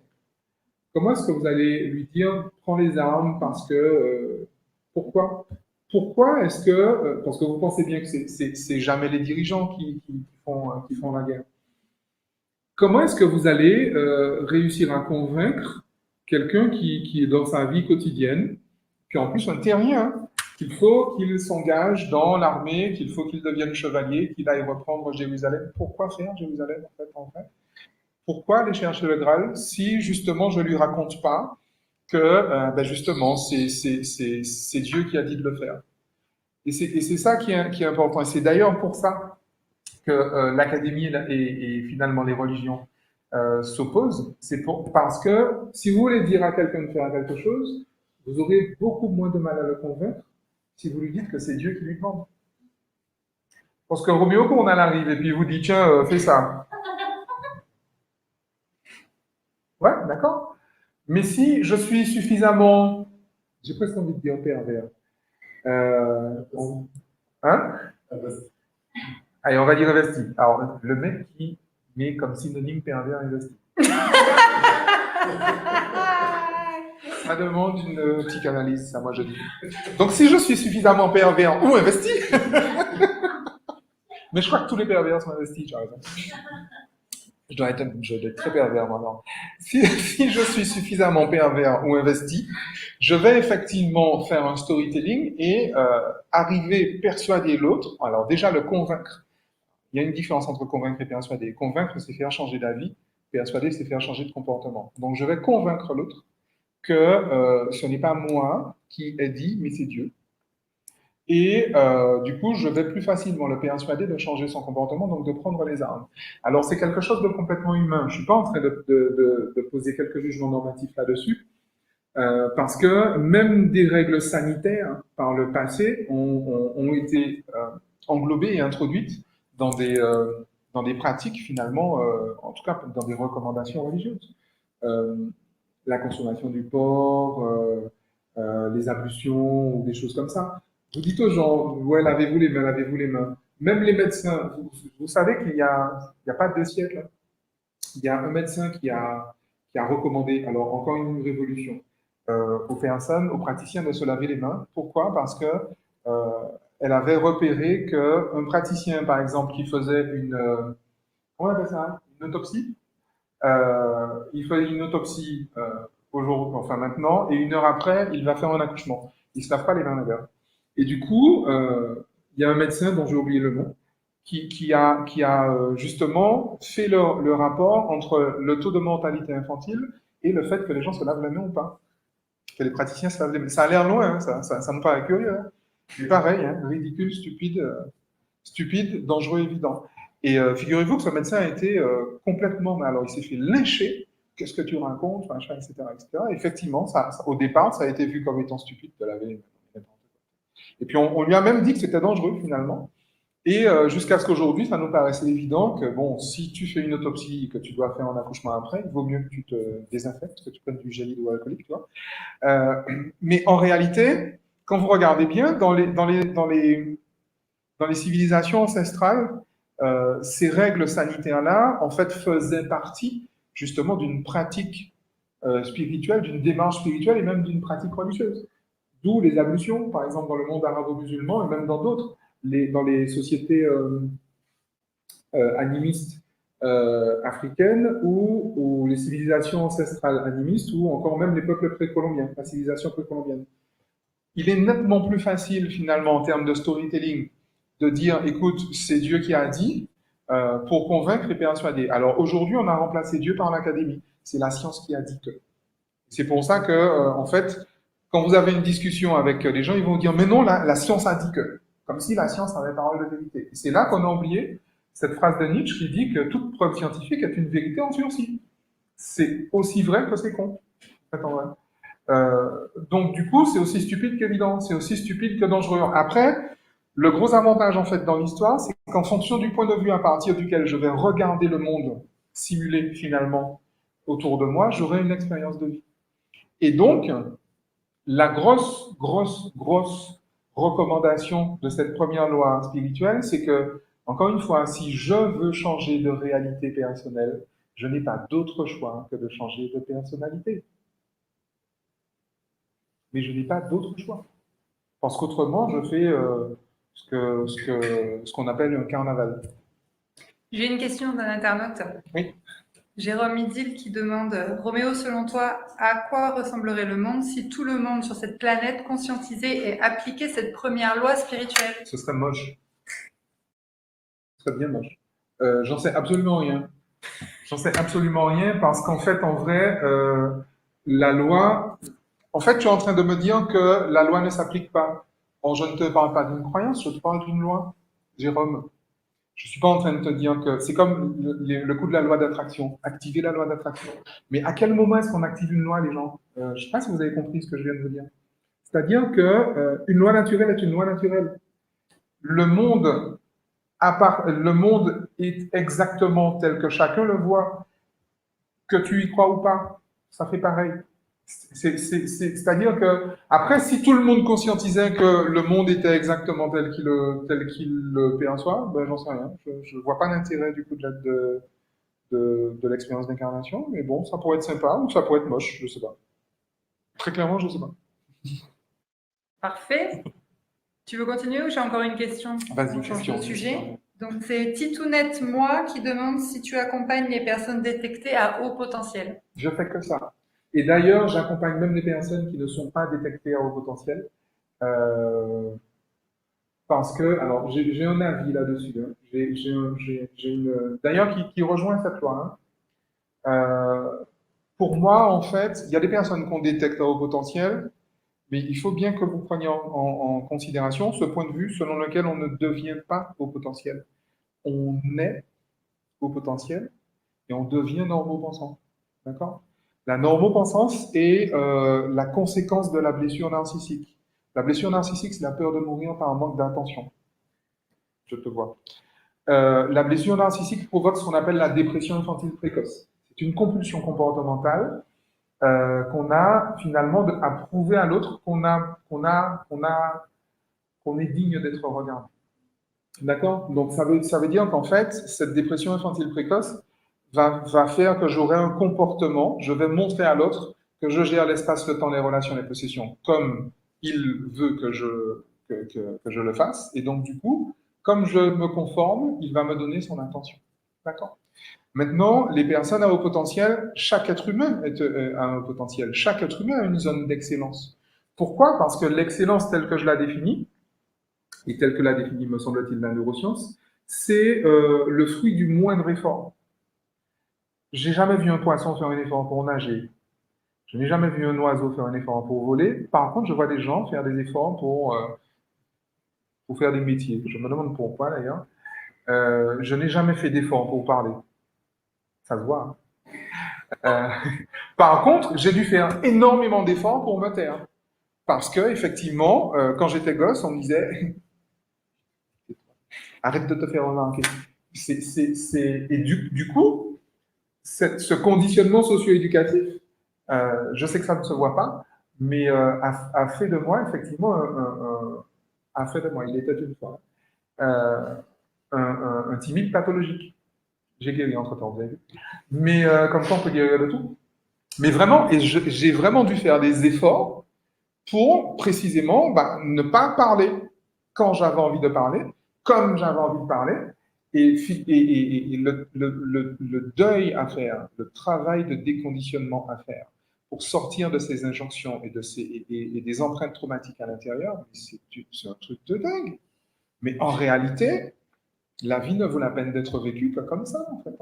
Comment est-ce que vous allez lui dire, prends les armes parce que, pourquoi? Pourquoi est-ce que, parce que vous pensez bien que c'est jamais les dirigeants qui font la guerre. Comment est-ce que vous allez réussir à convaincre quelqu'un qui est dans sa vie quotidienne, puis en plus un terrien, qu'il faut qu'il s'engage dans l'armée, qu'il faut qu'il devienne chevalier, qu'il aille reprendre Jérusalem? Pourquoi faire Jérusalem en fait? Pourquoi aller chercher le Graal si justement je lui raconte pas que justement c'est Dieu qui a dit de le faire? Et c'est ça qui est important. Et c'est d'ailleurs pour ça que l'Académie et finalement les religions s'oppose, parce que si vous voulez dire à quelqu'un de faire quelque chose, vous aurez beaucoup moins de mal à le convaincre si vous lui dites que c'est Dieu qui lui demande. Parce que Roméo, quand on arrive et puis il vous dit, tiens, fais ça. Ouais, d'accord. Mais si je suis suffisamment, j'ai presque envie de dire pervers, hein? Allez, on va dire investi. Alors, le mec qui met comme synonyme pervers investi. Ça demande une psychanalyse, ça, moi je dis. Donc, si je suis suffisamment pervers ou investi, mais je crois que tous les pervers sont investis, tu as raison. Je dois être très pervers maintenant. Si je suis suffisamment pervers ou investi, je vais effectivement faire un storytelling et arriver à persuader l'autre. Alors déjà, le convaincre. Il y a une différence entre convaincre et persuader. Convaincre, c'est faire changer d'avis. Persuader, c'est faire changer de comportement. Donc, je vais convaincre l'autre que ce n'est pas moi qui ai dit, mais c'est Dieu. Et du coup, je vais plus facilement le persuader de changer son comportement, donc de prendre les armes. Alors, c'est quelque chose de complètement humain. Je ne suis pas en train de poser quelques jugements normatifs là-dessus, parce que même des règles sanitaires, par le passé, ont été englobées et introduites dans des pratiques, finalement, en tout cas dans des recommandations religieuses. La consommation du porc, les ablutions ou des choses comme ça. Vous dites aux gens, ouais, lavez-vous les mains, lavez-vous les mains. Même les médecins, vous savez qu'il n'y a pas 2 siècles, hein. Il y a un médecin qui a recommandé, alors encore une révolution, aux personnes, aux praticiens de se laver les mains. Pourquoi? Parce que elle avait repéré qu'un praticien, par exemple, qui faisait comment on appelle ça? Une autopsie. Il fait une autopsie aujourd'hui, enfin maintenant, et 1 heure après, il va faire un accouchement. Il se lave pas les mains, les gars. Et du coup, il y a un médecin dont j'ai oublié le nom, qui a justement fait le rapport entre le taux de mortalité infantile et le fait que les gens se lavent les mains ou pas. Que les praticiens se lavent les mains. Ça a l'air loin, hein, ça me paraît curieux. Hein. Mais pareil, hein, ridicule, stupide, dangereux, évident. Et figurez-vous que ce médecin a été complètement, alors il s'est fait lyncher. Qu'est-ce que tu racontes, machin, etc., etc. Effectivement, au départ, ça a été vu comme étant stupide de laver les mains. Et puis on lui a même dit que c'était dangereux finalement. Et jusqu'à ce qu'aujourd'hui, ça nous paraissait évident que, bon, si tu fais une autopsie que tu dois faire un accouchement après, il vaut mieux que tu te désinfectes, que tu prennes du gel hydroalcoolique, tu vois. Mais en réalité, quand vous regardez bien, dans les civilisations ancestrales, ces règles sanitaires-là, en fait, faisaient partie justement d'une pratique spirituelle, d'une démarche spirituelle et même d'une pratique religieuse. D'où les ablutions, par exemple, dans le monde arabo-musulman et même dans d'autres, dans les sociétés animistes africaines ou les civilisations ancestrales animistes ou encore même les peuples précolombiens, la civilisation précolombienne. Il est nettement plus facile, finalement, en termes de storytelling, de dire, écoute, c'est Dieu qui a dit, pour convaincre et persuader. Alors aujourd'hui, on a remplacé Dieu par l'académie. C'est la science qui a dit que. C'est pour ça que, en fait, quand vous avez une discussion avec les gens, ils vont dire, mais non, la science a dit que. Comme si la science avait parole de vérité. Et c'est là qu'on a oublié cette phrase de Nietzsche qui dit que toute preuve scientifique est une vérité en sursis. C'est aussi vrai que c'est con. En fait, en vrai. Donc du coup, c'est aussi stupide qu'évident, c'est aussi stupide que dangereux. Après, le gros avantage en fait dans l'histoire, c'est qu'en fonction du point de vue à partir duquel je vais regarder le monde simulé finalement autour de moi, j'aurai une expérience de vie. Et donc, la grosse recommandation de cette première loi spirituelle, c'est que, encore une fois, si je veux changer de réalité personnelle, je n'ai pas d'autre choix que de changer de personnalité. Mais je n'ai pas d'autre choix. Parce qu'autrement, je fais ce qu'on appelle un carnaval. J'ai une question d'un internaute. Oui. Jérôme Idil qui demande « Roméo, selon toi, à quoi ressemblerait le monde si tout le monde sur cette planète conscientisait et appliquait cette première loi spirituelle ?» Ce serait moche. Ce serait bien moche. J'en sais absolument rien. J'en sais absolument rien parce qu'en fait, en vrai, la loi... En fait, tu es en train de me dire que la loi ne s'applique pas. Or, je ne te parle pas d'une croyance, je te parle d'une loi, Jérôme. Je ne suis pas en train de te dire que c'est comme le coup de la loi d'attraction, activer la loi d'attraction. Mais à quel moment est-ce qu'on active une loi, les gens? Je ne sais pas si vous avez compris ce que je viens de vous dire. C'est-à-dire que une loi naturelle est une loi naturelle. Le monde, le monde est exactement tel que chacun le voit, que tu y crois ou pas, ça fait pareil. C'est-à-dire que, après, si tout le monde conscientisait que le monde était exactement tel qu'il le perçoit, ben, j'en sais rien. Je ne vois pas l'intérêt du coup de l'expérience d'incarnation, mais bon, ça pourrait être sympa ou ça pourrait être moche, je ne sais pas. Très clairement, je ne sais pas. Parfait. Tu veux continuer ou j'ai encore une question? Vas-y, On change question. de sujet. Donc, c'est Titounette Moi qui demande si tu accompagnes les personnes détectées à haut potentiel. Je fais que ça. Et d'ailleurs, j'accompagne même les personnes qui ne sont pas détectées à haut potentiel. Euh, Parce que, alors, j'ai un avis là-dessus. Hein. D'ailleurs, qui rejoint cette loi. Hein. Pour moi, en fait, il y a des personnes qu'on détecte à haut potentiel, mais il faut bien que vous preniez en considération ce point de vue selon lequel on ne devient pas au potentiel. On est au potentiel et on devient normopensant. D'accord? La normopensance est la conséquence de la blessure narcissique. La blessure narcissique, c'est la peur de mourir par un manque d'attention. Je te vois. La blessure narcissique provoque ce qu'on appelle la dépression infantile précoce. C'est une compulsion comportementale qu'on a finalement à prouver à l'autre qu'on est digne d'être regardé. D'accord? Donc ça veut dire qu'en fait, cette dépression infantile précoce va faire que j'aurai un comportement, je vais montrer à l'autre que je gère l'espace, le temps, les relations, les possessions comme il veut que je le fasse. Et donc, du coup, comme je me conforme, il va me donner son intention. D'accord? Maintenant, les personnes à haut potentiel, chaque être humain a un haut potentiel. Chaque être humain a une zone d'excellence. Pourquoi? Parce que l'excellence telle que je la définis, et telle que l'a définie, me semble-t-il, la neuroscience, c'est le fruit du moindre effort. J'ai jamais vu un poisson faire un effort pour nager. Je n'ai jamais vu un oiseau faire un effort pour voler. Par contre, je vois des gens faire des efforts pour faire des métiers. Je me demande pourquoi d'ailleurs. Je n'ai jamais fait d'effort pour parler. Ça se voit. Euh, par contre, j'ai dû faire énormément d'efforts pour me taire. Parce que, effectivement, quand j'étais gosse, on me disait arrête de te faire remarquer. Et du coup, ce conditionnement socio-éducatif, je sais que ça ne se voit pas, mais a fait de moi, effectivement, a fait de moi, il était une fois, euh, un timide pathologique. J'ai guéri entre-temps, vous avez vu. Mais comme ça, on peut guérir de tout. Mais vraiment, et j'ai vraiment dû faire des efforts pour précisément ne pas parler quand j'avais envie de parler, comme j'avais envie de parler, et le deuil à faire, le travail de déconditionnement à faire pour sortir de ces injonctions et des empreintes traumatiques à l'intérieur, c'est un truc de dingue. Mais en réalité, la vie ne vaut la peine d'être vécue que comme ça, en fait.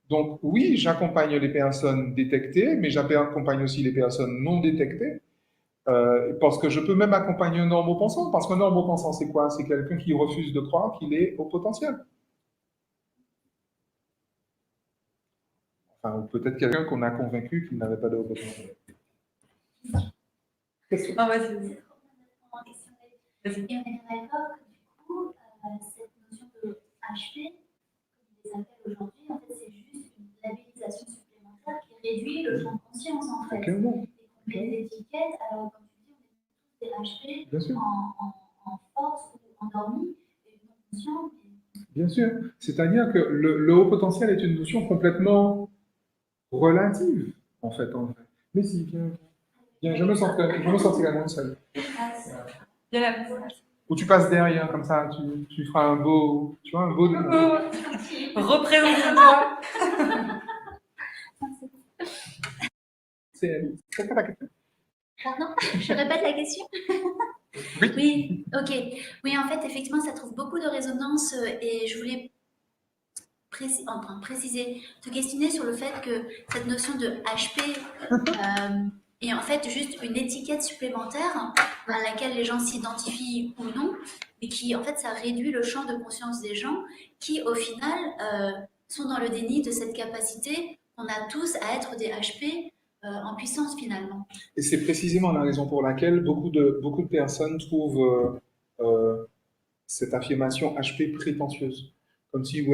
Donc oui, j'accompagne les personnes détectées, mais j'accompagne aussi les personnes non détectées. Parce que je peux même accompagner un normopensant, parce qu'un normopensant, c'est quoi? C'est quelqu'un qui refuse de croire qu'il est au potentiel. Enfin, peut-être quelqu'un qu'on a convaincu qu'il n'avait pas de haut potentiel. Question. Ah, vas-y. Vas-y. Et on est bien d'accord que du coup, cette notion de HP, comme ils les appellent aujourd'hui, en fait, c'est juste une labellisation supplémentaire qui réduit le champ de conscience, en fait. Clairement. Et qu'on met des étiquettes, alors comme tu dis, on est tous des HP Bien sûr. en force ou endormis, et non conscients. Bien sûr. C'est-à-dire que le haut potentiel est une notion complètement relative, en fait. Mais si, viens, je me sentirai moins seul. Viens là. Ou tu passes derrière, comme ça, tu feras un beau, tu vois, un beau... Représente-toi. C'est quoi la question? Pardon, je répète la question. Oui. Oui, ok. Oui, en fait, effectivement, ça trouve beaucoup de résonance et je voulais préciser, te questionner sur le fait que cette notion de HP Et en fait, juste une étiquette supplémentaire à laquelle les gens s'identifient ou non, mais qui, en fait, ça réduit le champ de conscience des gens qui, au final, sont dans le déni de cette capacité qu'on a tous à être des HP en puissance, finalement. Et c'est précisément la raison pour laquelle beaucoup de personnes trouvent cette affirmation HP prétentieuse. Comme si,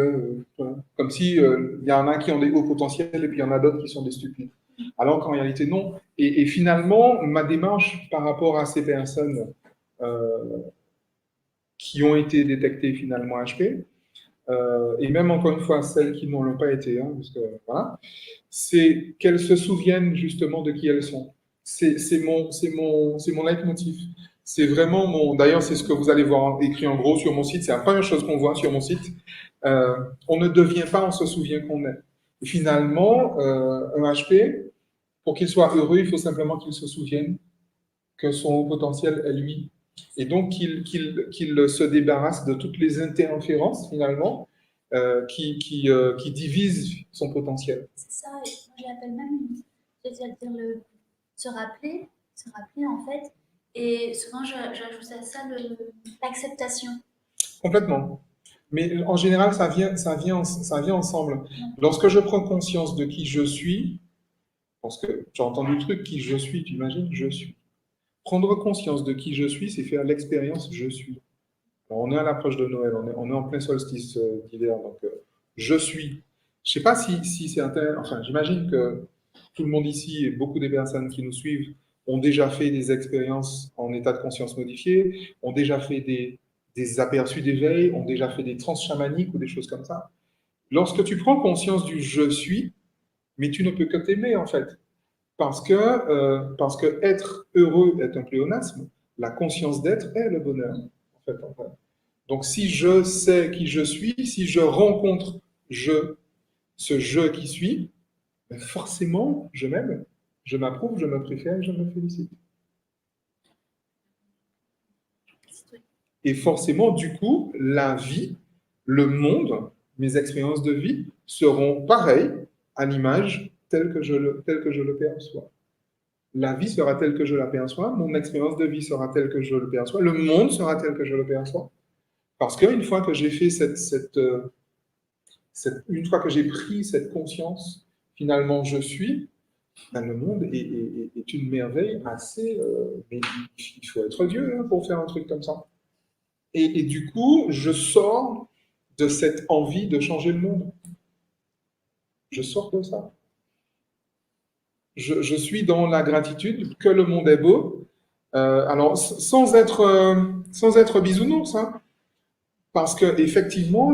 comme si il y en a qui ont des hauts potentiels et puis il y en a d'autres qui sont des stupides. Alors qu'en réalité, non. Et finalement, ma démarche par rapport à ces personnes qui ont été détectées finalement HP, et même encore une fois celles qui ne l'ont pas été, hein, parce que, voilà, c'est qu'elles se souviennent justement de qui elles sont. C'est mon leitmotiv. C'est vraiment mon. D'ailleurs, c'est ce que vous allez voir écrit en gros sur mon site. C'est la première chose qu'on voit sur mon site. On ne devient pas, on se souvient qu'on est. Et finalement, un HP, pour qu'il soit heureux, il faut simplement qu'il se souvienne que son haut potentiel est lui. Et donc qu'il se débarrasse de toutes les interférences, finalement, qui divisent son potentiel. C'est ça, et moi j'appelle même, je veux dire, se rappeler en fait. Et souvent, j'ajoute à ça l'acceptation. Complètement. Mais en général, ça vient ensemble. Lorsque je prends conscience de qui je suis, parce que j'ai entendu le truc, qui je suis, tu imagines, je suis. Prendre conscience de qui je suis, c'est faire l'expérience je suis. Alors, on est à l'approche de Noël, on est en plein solstice d'hiver, donc je suis. Je ne sais pas si c'est intéressant, enfin j'imagine que tout le monde ici et beaucoup des personnes qui nous suivent ont déjà fait des expériences en état de conscience modifié, ont déjà fait des aperçus d'éveil, ont déjà fait des trans chamaniques ou des choses comme ça. Lorsque tu prends conscience du je suis, mais tu ne peux que t'aimer en fait. Parce que être heureux est un pléonasme, la conscience d'être est le bonheur. En fait. Donc si je sais qui je suis, si je rencontre ce je qui suis, ben forcément je m'aime, je m'approuve, je me préfère, je me félicite. Et forcément, du coup, la vie, le monde, mes expériences de vie seront pareilles à l'image telle que je le perçois. La vie sera telle que je la perçois, mon expérience de vie sera telle que je le perçois, le monde sera tel que je le perçois. Parce qu'une fois que j'ai fait une fois que j'ai pris cette conscience, finalement je suis, ben, le monde est une merveille assez. Mais il faut être Dieu hein, pour faire un truc comme ça. Et du coup, je sors de cette envie de changer le monde. Je sors de ça. Je suis dans la gratitude que le monde est beau. Alors, sans être bisounours, hein, parce que effectivement,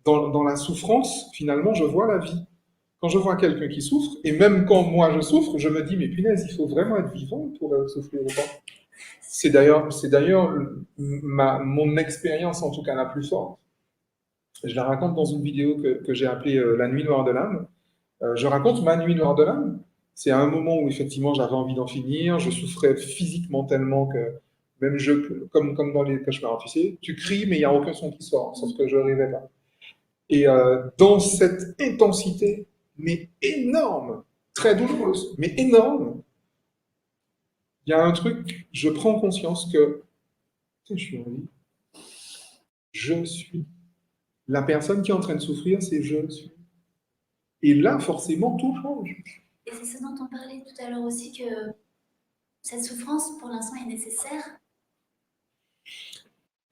dans la souffrance, finalement, je vois la vie. Quand je vois quelqu'un qui souffre, et même quand moi je souffre, je me dis, mais punaise, il faut vraiment être vivant pour souffrir autant. C'est d'ailleurs mon expérience, en tout cas la plus forte. Je la raconte dans une vidéo que j'ai appelée La nuit noire de l'âme. Je raconte ma nuit noire de l'âme. C'est à un moment où effectivement j'avais envie d'en finir, je souffrais physiquement tellement que même comme dans les cauchemars, tu sais, tu cries mais il n'y a aucun son qui sort, sauf que je n'arrivais pas. Et dans cette intensité, mais énorme, très douloureuse, mais énorme, il y a un truc, je prends conscience que je suis en vie. Je suis. La personne qui est en train de souffrir, c'est je suis. Et là, forcément, tout change. Et c'est ça dont on parlait tout à l'heure aussi, que cette souffrance, pour l'instant, est nécessaire.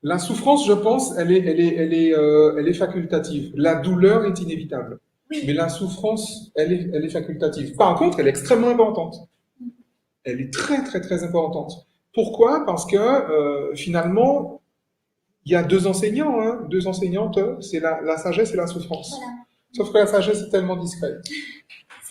La souffrance, je pense, elle est facultative. La douleur est inévitable. Oui. Mais la souffrance, elle est facultative. Par contre, elle est extrêmement importante. Elle est très, très, très importante. Pourquoi? Parce que finalement, il y a deux enseignants, hein, deux enseignantes, c'est la sagesse et la souffrance. Voilà. Sauf que la sagesse est tellement discrète.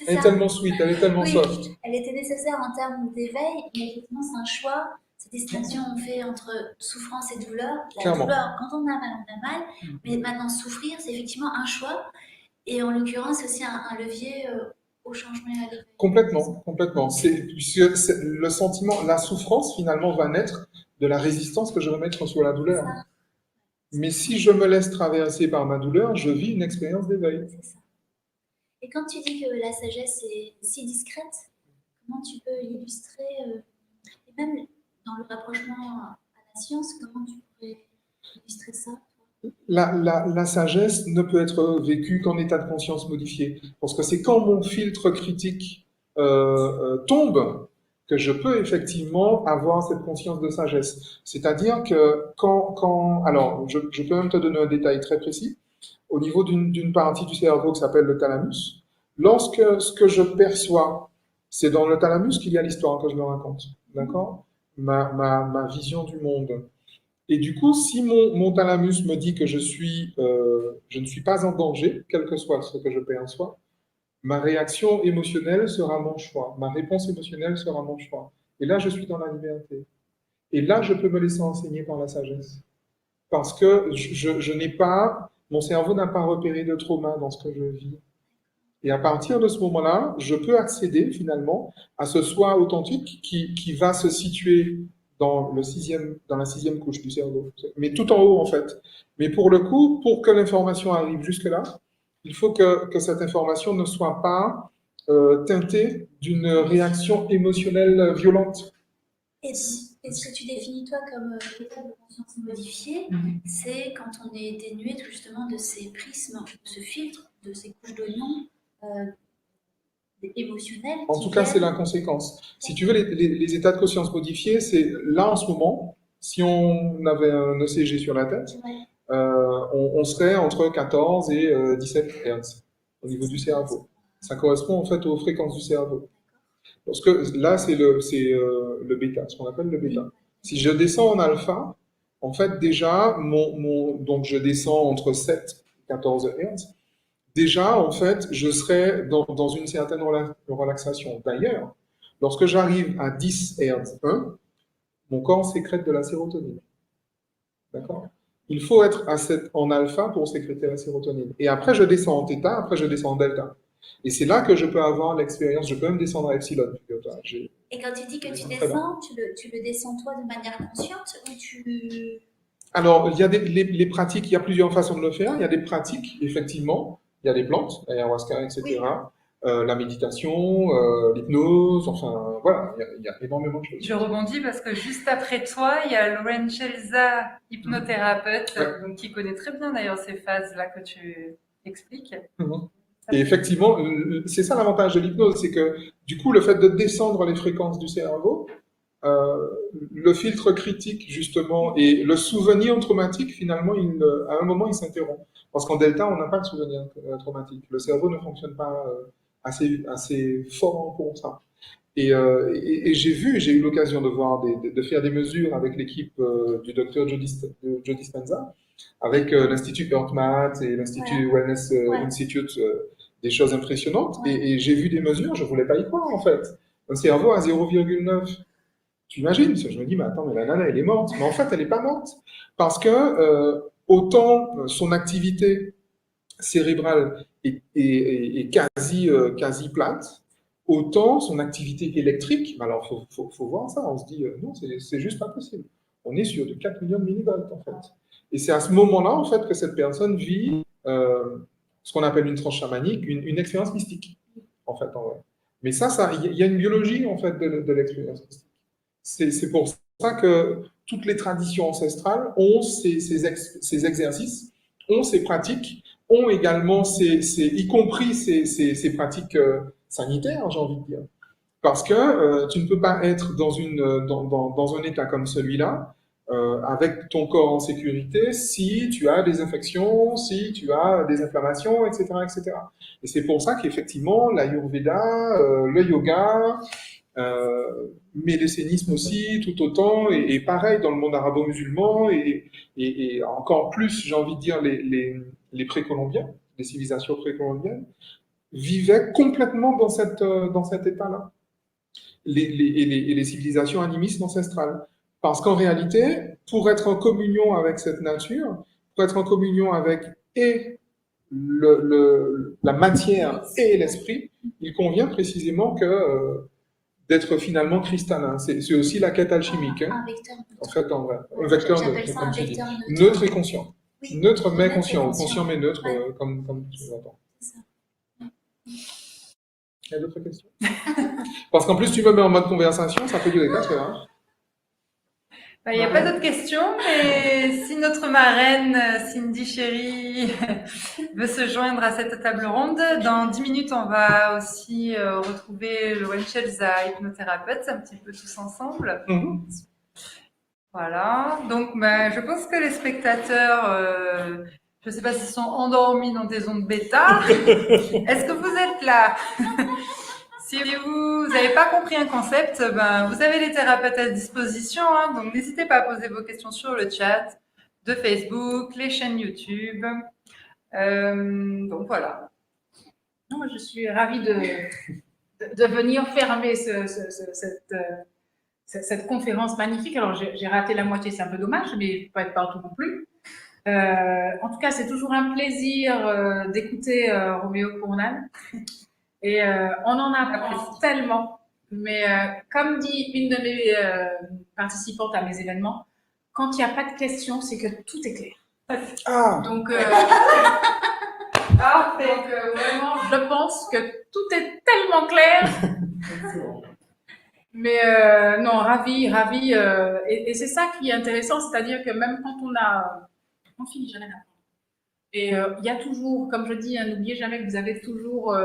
Elle est tellement sweet, elle est tellement soft. Elle était nécessaire en termes d'éveil, mais effectivement, c'est un choix. Cette distinction on fait entre souffrance et douleur. La douleur, quand on a mal, mais maintenant souffrir, c'est effectivement un choix. Et en l'occurrence, c'est aussi un levier au changement et à l'éveil. Complètement, complètement. Le sentiment, la souffrance finalement va naître de la résistance que je vais mettre sur la douleur. Mais si je me laisse traverser par ma douleur, je vis une expérience d'éveil. C'est ça. Et quand tu dis que la sagesse est si discrète, comment tu peux l'illustrer et même dans le rapprochement à la science, comment tu pourrais illustrer ça? La sagesse ne peut être vécue qu'en état de conscience modifié. Parce que c'est quand mon filtre critique tombe que je peux effectivement avoir cette conscience de sagesse. C'est-à-dire que alors, je peux même te donner un détail très précis. Au niveau d'une partie du cerveau qui s'appelle le thalamus, lorsque ce que je perçois, c'est dans le thalamus qu'il y a l'histoire que je me raconte. D'accord? Ma vision du monde. Et du coup, si mon thalamus me dit que je ne suis pas en danger, quel que soit ce que je perçois, ma réaction émotionnelle sera mon choix. Ma réponse émotionnelle sera mon choix. Et là, je suis dans la liberté. Et là, je peux me laisser enseigner par la sagesse. Parce que je n'ai pas, mon cerveau n'a pas repéré de trauma dans ce que je vis. Et à partir de ce moment-là, je peux accéder finalement à ce soi authentique qui va se situer dans la sixième couche du cerveau, mais tout en haut en fait. Mais pour le coup, pour que l'information arrive jusque-là, il faut que cette information ne soit pas teintée d'une réaction émotionnelle violente. Et ce que tu définis toi comme état de conscience modifié, c'est quand on est dénué justement de ces prismes, de ce filtre, de ces couches d'oignons émotionnelles. En tout cas, c'est la conséquence. Si tu veux, les états de conscience modifiés, c'est là en ce moment, si on avait un ECG sur la tête, on serait entre 14 et 17 Hz au niveau du cerveau. Ça correspond en fait aux fréquences du cerveau. Parce que là, c'est le bêta, ce qu'on appelle le bêta. Si je descends en alpha, en fait, déjà, donc je descends entre 7 et 14 Hz, déjà, en fait, je serai dans une certaine relaxation. D'ailleurs, lorsque j'arrive à 10 Hz 1, mon corps sécrète de la sérotonine. D'accord? Il faut être en alpha pour sécréter la sérotonine. Et après, je descends en θ, après, je descends en delta. Et c'est là que je peux avoir l'expérience, je peux même descendre à epsilon. Et quand tu dis que tu descends, tu le descends toi de manière consciente ou tu... Alors, il y a les pratiques, il y a plusieurs façons de le faire. Il y a des pratiques, effectivement. Il y a des plantes, l'ayahuasca, etc. Oui. La méditation, l'hypnose, enfin, voilà, il y a énormément de choses. Je rebondis parce que juste après toi, il y a Lauren Chelza, hypnothérapeute, donc, qui connaît très bien d'ailleurs ces phases-là que tu expliques. Et effectivement, c'est ça l'avantage de l'hypnose, c'est que du coup, le fait de descendre les fréquences du cerveau, le filtre critique justement et le souvenir traumatique, finalement, à un moment, il s'interrompt. Parce qu'en delta, on n'a pas de souvenir traumatique. Le cerveau ne fonctionne pas assez fort pour ça. Et j'ai eu l'occasion de faire des mesures avec l'équipe du docteur Joe Dispenza, avec l'Institut HeartMath et l'Institut Wellness Institute, des choses impressionnantes. Et j'ai vu des mesures, je ne voulais pas y croire en fait. Un cerveau à 0,9. Tu imagines? Je me dis, mais attends, mais la nana, elle est morte. Mais en fait, elle n'est pas morte. Parce que autant son activité cérébrale est quasi plate, autant son activité électrique, alors faut voir ça, on se dit, non, c'est juste pas possible. On est sur de 4 millions de millivolts, en fait. Et c'est à ce moment-là, en fait, que cette personne vit ce qu'on appelle une tranche chamanique, une expérience mystique, en fait, en vrai. Mais il y a une biologie, en fait, de l'expérience mystique. C'est pour ça que toutes les traditions ancestrales ont ces exercices, ont ces pratiques, ont également y compris ces pratiques sanitaires, j'ai envie de dire. Parce que tu ne peux pas être dans un état comme celui-là, avec ton corps en sécurité, si tu as des infections, si tu as des inflammations, etc. etc. Et c'est pour ça qu'effectivement, l'Ayurveda, le yoga, mais l'essénisme aussi, tout autant, et pareil dans le monde arabo-musulman, et encore plus, j'ai envie de dire, les précolombiens, les civilisations précolombiennes, vivaient complètement dans cet état-là. Et les civilisations animistes ancestrales. Parce qu'en réalité, pour être en communion avec cette nature, pour être en communion avec et la matière et l'esprit, il convient précisément d'être finalement cristallin. C'est aussi la quête alchimique. Un vecteur neutre. En fait, en vrai. Un vecteur neutre, comme tu dis. Neutre et conscient. Oui. Neutre mais conscient, ou conscient mais neutre, comme tu l'entends. Il y a d'autres questions? Parce qu'en plus, tu me mets en mode conversation, ça peut durer 4 heures. Hein. Il n'y a pas d'autres questions, mais si notre marraine, Cindy Chéri, veut se joindre à cette table ronde, dans 10 minutes, on va aussi retrouver Lauren Schelza, hypnothérapeute, un petit peu tous ensemble. Voilà, donc je pense que les spectateurs, je ne sais pas s'ils sont endormis dans des ondes bêta. Est-ce que vous êtes là? Si vous n'avez pas compris un concept, vous avez les thérapeutes à disposition, hein, donc n'hésitez pas à poser vos questions sur le chat de Facebook, les chaînes YouTube. Donc voilà. Non, je suis ravie de venir fermer cette conférence magnifique. Alors, j'ai raté la moitié, c'est un peu dommage, mais il ne faut pas être partout non plus. En tout cas, c'est toujours un plaisir d'écouter Roméo Cournal. Et on en apprend tellement. Mais comme dit une de mes participantes à mes événements, quand il n'y a pas de questions, c'est que tout est clair. Donc, vraiment, je pense que tout est tellement clair. Mais non, ravi. Et c'est ça qui est intéressant, c'est-à-dire que même quand on finit jamais d'apprendre. Et il y a toujours, comme je dis, n'oubliez jamais que vous avez toujours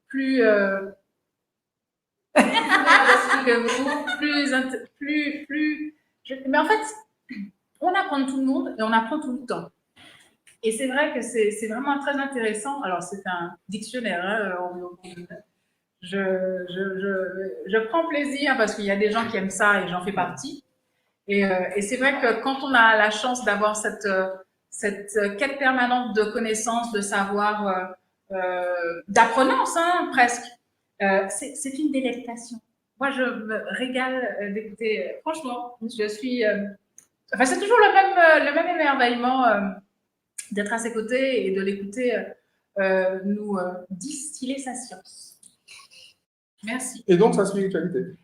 plus que vous, mais en fait, on apprend de tout le monde et on apprend tout le temps. Et c'est vrai que c'est vraiment très intéressant. Alors, c'est un dictionnaire, hein, je prends plaisir parce qu'il y a des gens qui aiment ça et j'en fais partie. Et c'est vrai que quand on a la chance d'avoir cette quête permanente de connaissances, de savoir, d'apprenance, hein, presque, c'est une délectation. Moi, je me régale d'écouter. Franchement, je suis. Enfin, c'est toujours le même émerveillement d'être à ses côtés et de l'écouter nous distiller sa science. Merci. Et donc sa spiritualité.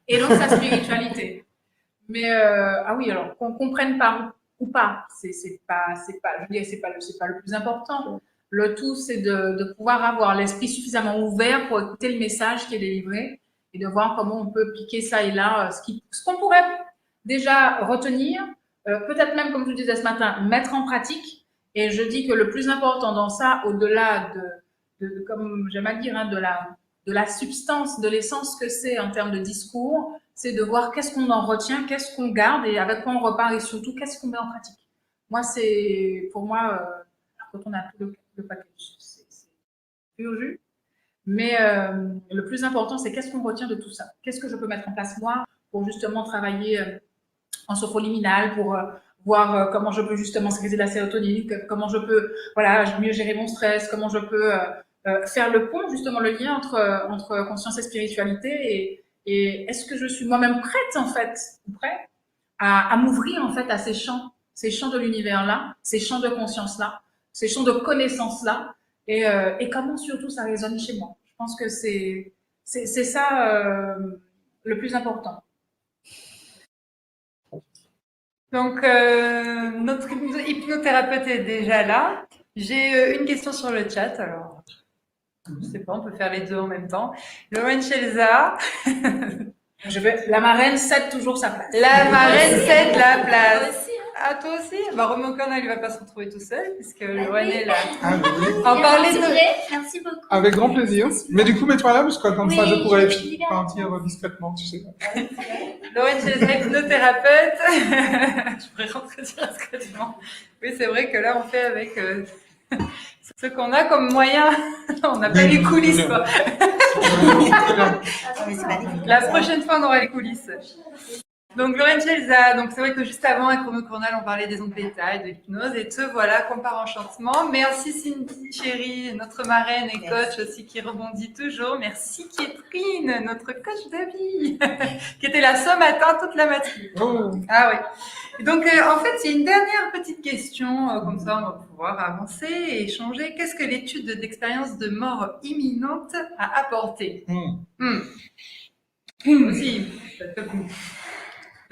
Mais ah oui, alors qu'on comprenne pas ou pas, c'est pas le plus important. Le tout, c'est de pouvoir avoir l'esprit suffisamment ouvert pour écouter le message qui est délivré et de voir comment on peut piquer ça et là, ce qu'on pourrait déjà retenir, peut-être même, comme je disais ce matin, mettre en pratique. Et je dis que le plus important dans ça, au-delà de comme j'aime à dire, hein, de la substance, de l'essence que c'est en termes de discours, c'est de voir qu'est-ce qu'on en retient, qu'est-ce qu'on garde et avec quoi on repart et surtout qu'est-ce qu'on met en pratique. Moi, pour moi, quand on a tout le package, c'est plus au jus. Mais le plus important, c'est qu'est-ce qu'on retient de tout ça. Qu'est-ce que je peux mettre en place moi pour justement travailler en sophroliminal, pour voir comment je peux justement sécréter de la sérotonine, comment je peux mieux gérer mon stress, comment je peux faire le pont, justement le lien entre conscience et spiritualité et est-ce que je suis moi-même prête en fait, ou prêt à m'ouvrir en fait à ces champs de l'univers-là, ces champs de conscience-là, ces champs de connaissance-là et comment surtout ça résonne chez moi. Je pense que c'est ça le plus important. Donc, notre hypnothérapeute est déjà là. J'ai une question sur le chat, alors je ne sais pas, on peut faire les deux en même temps. Lauren Schelza. La marraine cède toujours sa place. La marraine cède la place. Ah, toi aussi? Roméo Cournal, il ne va pas se retrouver tout seul, puisque Lauren est là. Ah oui. En parler Merci beaucoup. Avec grand plaisir. Mais du coup, mets-toi là, parce que comme ça, je pourrais partir discrètement, tu sais. Lauren Schelza, hypnothérapeute. Je pourrais rentrer discrètement. Oui, c'est vrai que là, on fait avec ce qu'on a comme moyen. On n'a pas les coulisses, quoi. La prochaine fois, on aura les coulisses. Donc, Lauren Schelza, donc c'est vrai que juste avant, avec Roméo Cournal, on parlait des ondes bêta et de l'hypnose. Et te voilà, compare enchantement. Merci Cindy Chéri, notre marraine et coach aussi qui rebondit toujours. Merci Catherine, notre coach de vie, qui était là ce matin toute la matinée. Oh. Ah oui. Et donc, en fait, il y a une dernière petite question, comme ça on va pouvoir avancer et échanger. Qu'est-ce que l'étude d'expérience de mort imminente a apporté? Aussi, ça te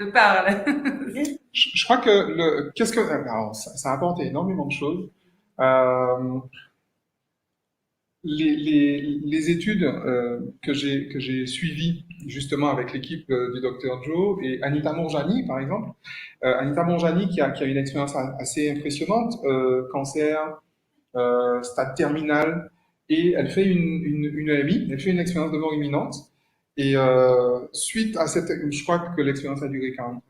parle. Je crois que alors, ça a apporté énormément de choses. les études que j'ai suivies justement avec l'équipe du docteur Joe et Anita Mourjani, par exemple, Anita Mourjani qui a une expérience assez impressionnante, cancer, stade terminal, et elle fait une EMI, elle fait une expérience de mort imminente, et suite à cette, je crois que l'expérience a duré 40 minutes.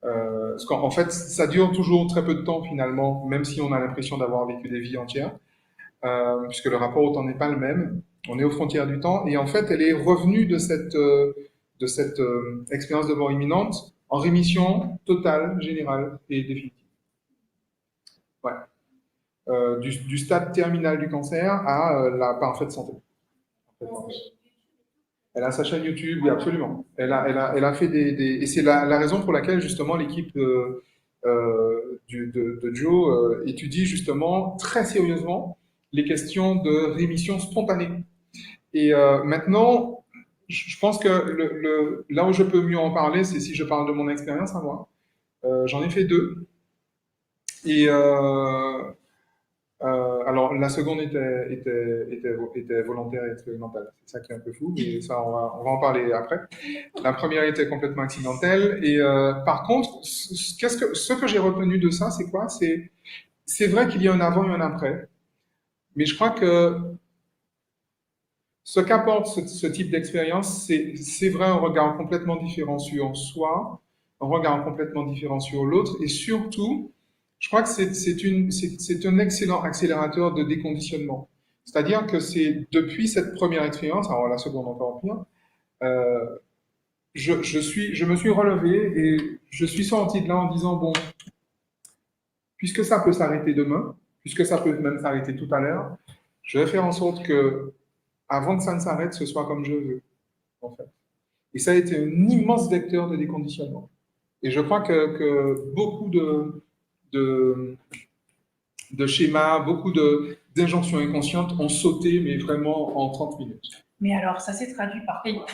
Parce qu'en fait, ça dure toujours très peu de temps finalement, même si on a l'impression d'avoir vécu des vies entières. Puisque le rapport au temps n'est pas le même. On est aux frontières du temps. Et en fait, elle est revenue de cette expérience de mort imminente en rémission totale, générale et définitive. Ouais. Du stade terminal du cancer à la parfaite santé. Elle a sa chaîne YouTube, oui, absolument. Elle a fait et c'est la raison pour laquelle justement l'équipe de Joe étudie justement très sérieusement les questions de rémission spontanée. Et maintenant, je pense que là où je peux mieux en parler, c'est si je parle de mon expérience à moi. J'en ai fait 2. Et alors, la seconde était volontaire et expérimentale. C'est ça qui est un peu fou, mais ça, on va en parler après. La première était complètement accidentelle. Et par contre, ce que j'ai retenu de ça, c'est quoi? C'est vrai qu'il y a un avant et un après. Mais je crois que ce qu'apporte ce type d'expérience, c'est vrai un regard complètement différent sur soi, un regard complètement différent sur l'autre, et surtout, je crois que c'est un excellent accélérateur de déconditionnement. C'est-à-dire que c'est depuis cette première expérience, alors la seconde encore pire, je me suis relevé et je suis sorti de là en disant, bon, puisque ça peut s'arrêter demain, puisque ça peut même s'arrêter tout à l'heure, je vais faire en sorte que avant que ça ne s'arrête, ce soit comme je veux, en fait. Et ça a été un immense vecteur de déconditionnement. Et je crois que beaucoup de schémas, beaucoup d'injonctions inconscientes ont sauté, mais vraiment en 30 minutes. Mais alors, ça s'est traduit par quoi?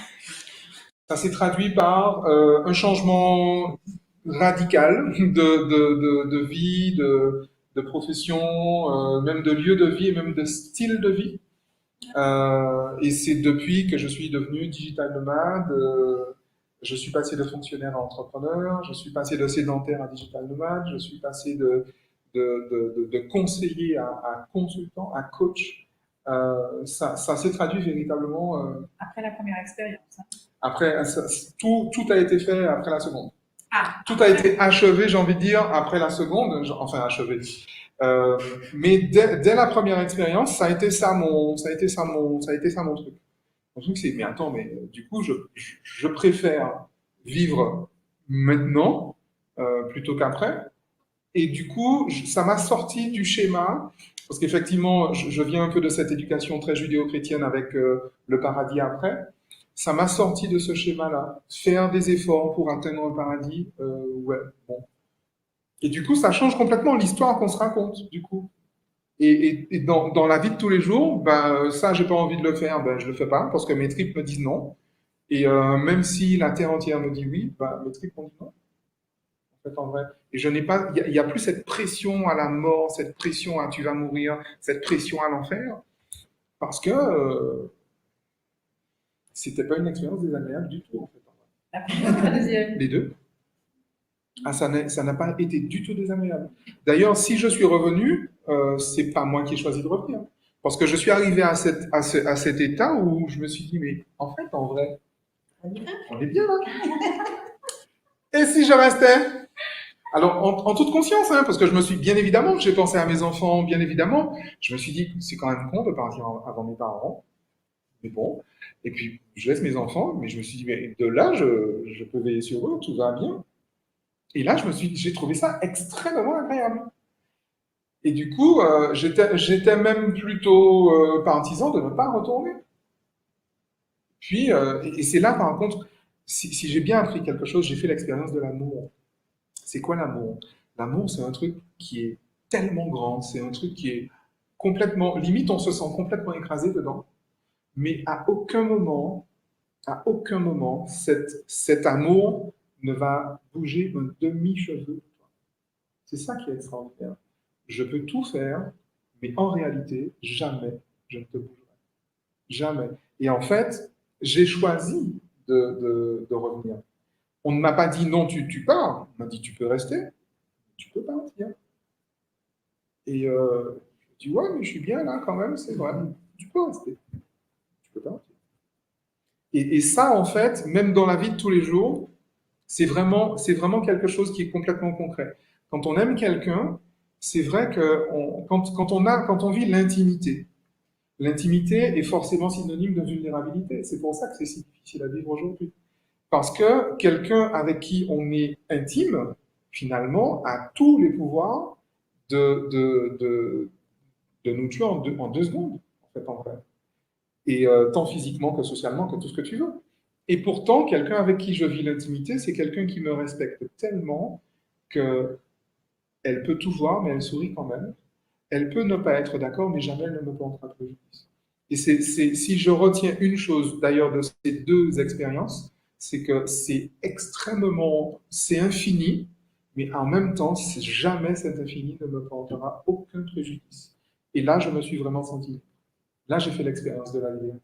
Ça s'est traduit par un changement radical de vie, de profession, même de lieu de vie et même de style de vie. Et c'est depuis que je suis devenu digital nomade. Je suis passé de fonctionnaire à entrepreneur, je suis passé de sédentaire à digital nomade, je suis passé de conseiller à consultant, à coach. Ça s'est traduit véritablement. Après la première expérience. Après, tout a été fait après la seconde. Ah, tout a été achevé, j'ai envie de dire, après la seconde. Enfin, achevé. Mais dès la première expérience, ça a été ça mon truc. Mon truc, c'est, mais attends, mais du coup, je préfère vivre maintenant plutôt qu'après. Et du coup, ça m'a sorti du schéma, parce qu'effectivement, je viens un peu de cette éducation très judéo-chrétienne avec le paradis après. Ça m'a sorti de ce schéma-là. Faire des efforts pour atteindre un paradis, ouais, bon. Et du coup, ça change complètement l'histoire qu'on se raconte, du coup. Et dans la vie de tous les jours, ben, ça, j'ai pas envie de le faire, ben, je le fais pas, parce que mes tripes me disent non. Et même si la terre entière me dit oui, ben, mes tripes m'ont dit non. En fait, en vrai. Et je n'ai pas, il y a plus cette pression à la mort, cette pression à tu vas mourir, cette pression à l'enfer, parce que c'était pas une expérience désagréable du tout, en fait. la première ou la deuxième? Les deux. Ah, ça n'a pas été du tout désagréable. D'ailleurs, si je suis revenu, c'est pas moi qui ai choisi de revenir. Parce que je suis arrivé à cet état où je me suis dit, mais en fait, en vrai, on est bien là. Et si je restais? Alors, en toute conscience, hein, parce que je me suis, bien évidemment, j'ai pensé à mes enfants, bien évidemment. Je me suis dit, c'est quand même con de partir avant mes parents. Mais bon. Et puis, je laisse mes enfants, mais je me suis dit, mais de là, je peux veiller sur eux, tout va bien. Et là, j'ai trouvé ça extrêmement agréable. Et du coup, j'étais même plutôt partisan de ne pas retourner. Puis, et c'est là, par contre, si j'ai bien appris quelque chose, j'ai fait l'expérience de l'amour. C'est quoi l'amour? L'amour, c'est un truc qui est tellement grand, c'est un truc qui est complètement, limite, on se sent complètement écrasé dedans. Mais à aucun moment, cet amour ne va bouger un demi-cheveu. C'est ça qui est extraordinaire. Je peux tout faire, mais en réalité, jamais je ne te bougerai jamais. Et en fait, j'ai choisi de revenir. On ne m'a pas dit non, tu pars. On m'a dit tu peux rester, tu peux partir. Et je dis ouais, mais je suis bien là quand même, c'est vrai. Tu peux rester, tu peux partir. Et ça, en fait, même dans la vie de tous les jours, c'est vraiment quelque chose qui est complètement concret. Quand on aime quelqu'un, c'est vrai que quand on vit l'intimité, l'intimité est forcément synonyme de vulnérabilité. C'est pour ça que c'est si difficile à vivre aujourd'hui. Parce que quelqu'un avec qui on est intime, finalement, a tous les pouvoirs de nous tuer en deux secondes, en fait, en vrai. Et tant physiquement que socialement, que tout ce que tu veux. Et pourtant, quelqu'un avec qui je vis l'intimité, c'est quelqu'un qui me respecte tellement que elle peut tout voir, mais elle sourit quand même. Elle peut ne pas être d'accord, mais jamais elle ne me portera préjudice. Et si je retiens une chose d'ailleurs de ces deux expériences, c'est que c'est infini, mais en même temps, jamais cet infini ne me portera aucun préjudice. Et là, je me suis vraiment senti. Là, j'ai fait l'expérience de la liberté.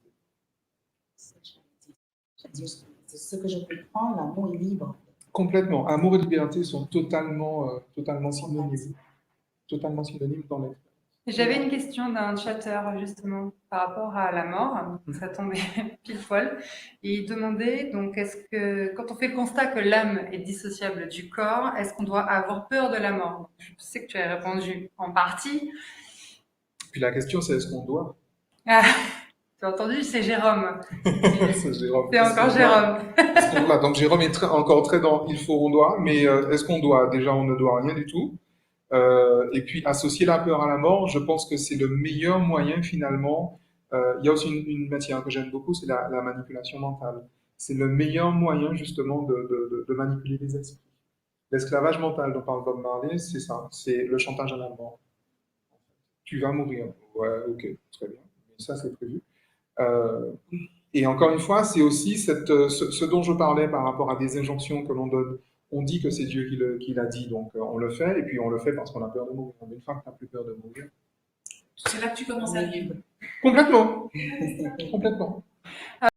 C'est ce que je comprends, l'amour est libre. Complètement. Amour et liberté sont totalement synonymes. Totalement synonymes dans l'expérience. J'avais une question d'un chatteur justement par rapport à la mort, ça tombait pile poil, et il demandait donc est-ce que quand on fait le constat que l'âme est dissociable du corps, est-ce qu'on doit avoir peur de la mort? Je sais que tu as répondu en partie. Puis la question c'est est-ce qu'on doit? Ah, tu as entendu, c'est Jérôme. C'est Jérôme. C'est encore Jérôme. Voilà, donc Jérôme est encore très dans il faut, on doit, mais est-ce qu'on doit? Déjà, on ne doit rien du tout. Et puis, associer la peur à la mort, je pense que c'est le meilleur moyen finalement. Il y a aussi une matière que j'aime beaucoup, c'est la manipulation mentale. C'est le meilleur moyen justement de manipuler les esprits. L'esclavage mental dont parle Bob Marley, c'est ça, c'est le chantage à la mort. Tu vas mourir. Ouais, ok, très bien. Mais ça, c'est prévu. Et encore une fois, c'est aussi ce dont je parlais par rapport à des injonctions que l'on donne. On dit que c'est Dieu qui l'a dit, donc on le fait, et puis on le fait parce qu'on a peur de mourir. Une femme qui n'a plus peur de mourir. C'est là que tu commences à vivre. Complètement. Complètement.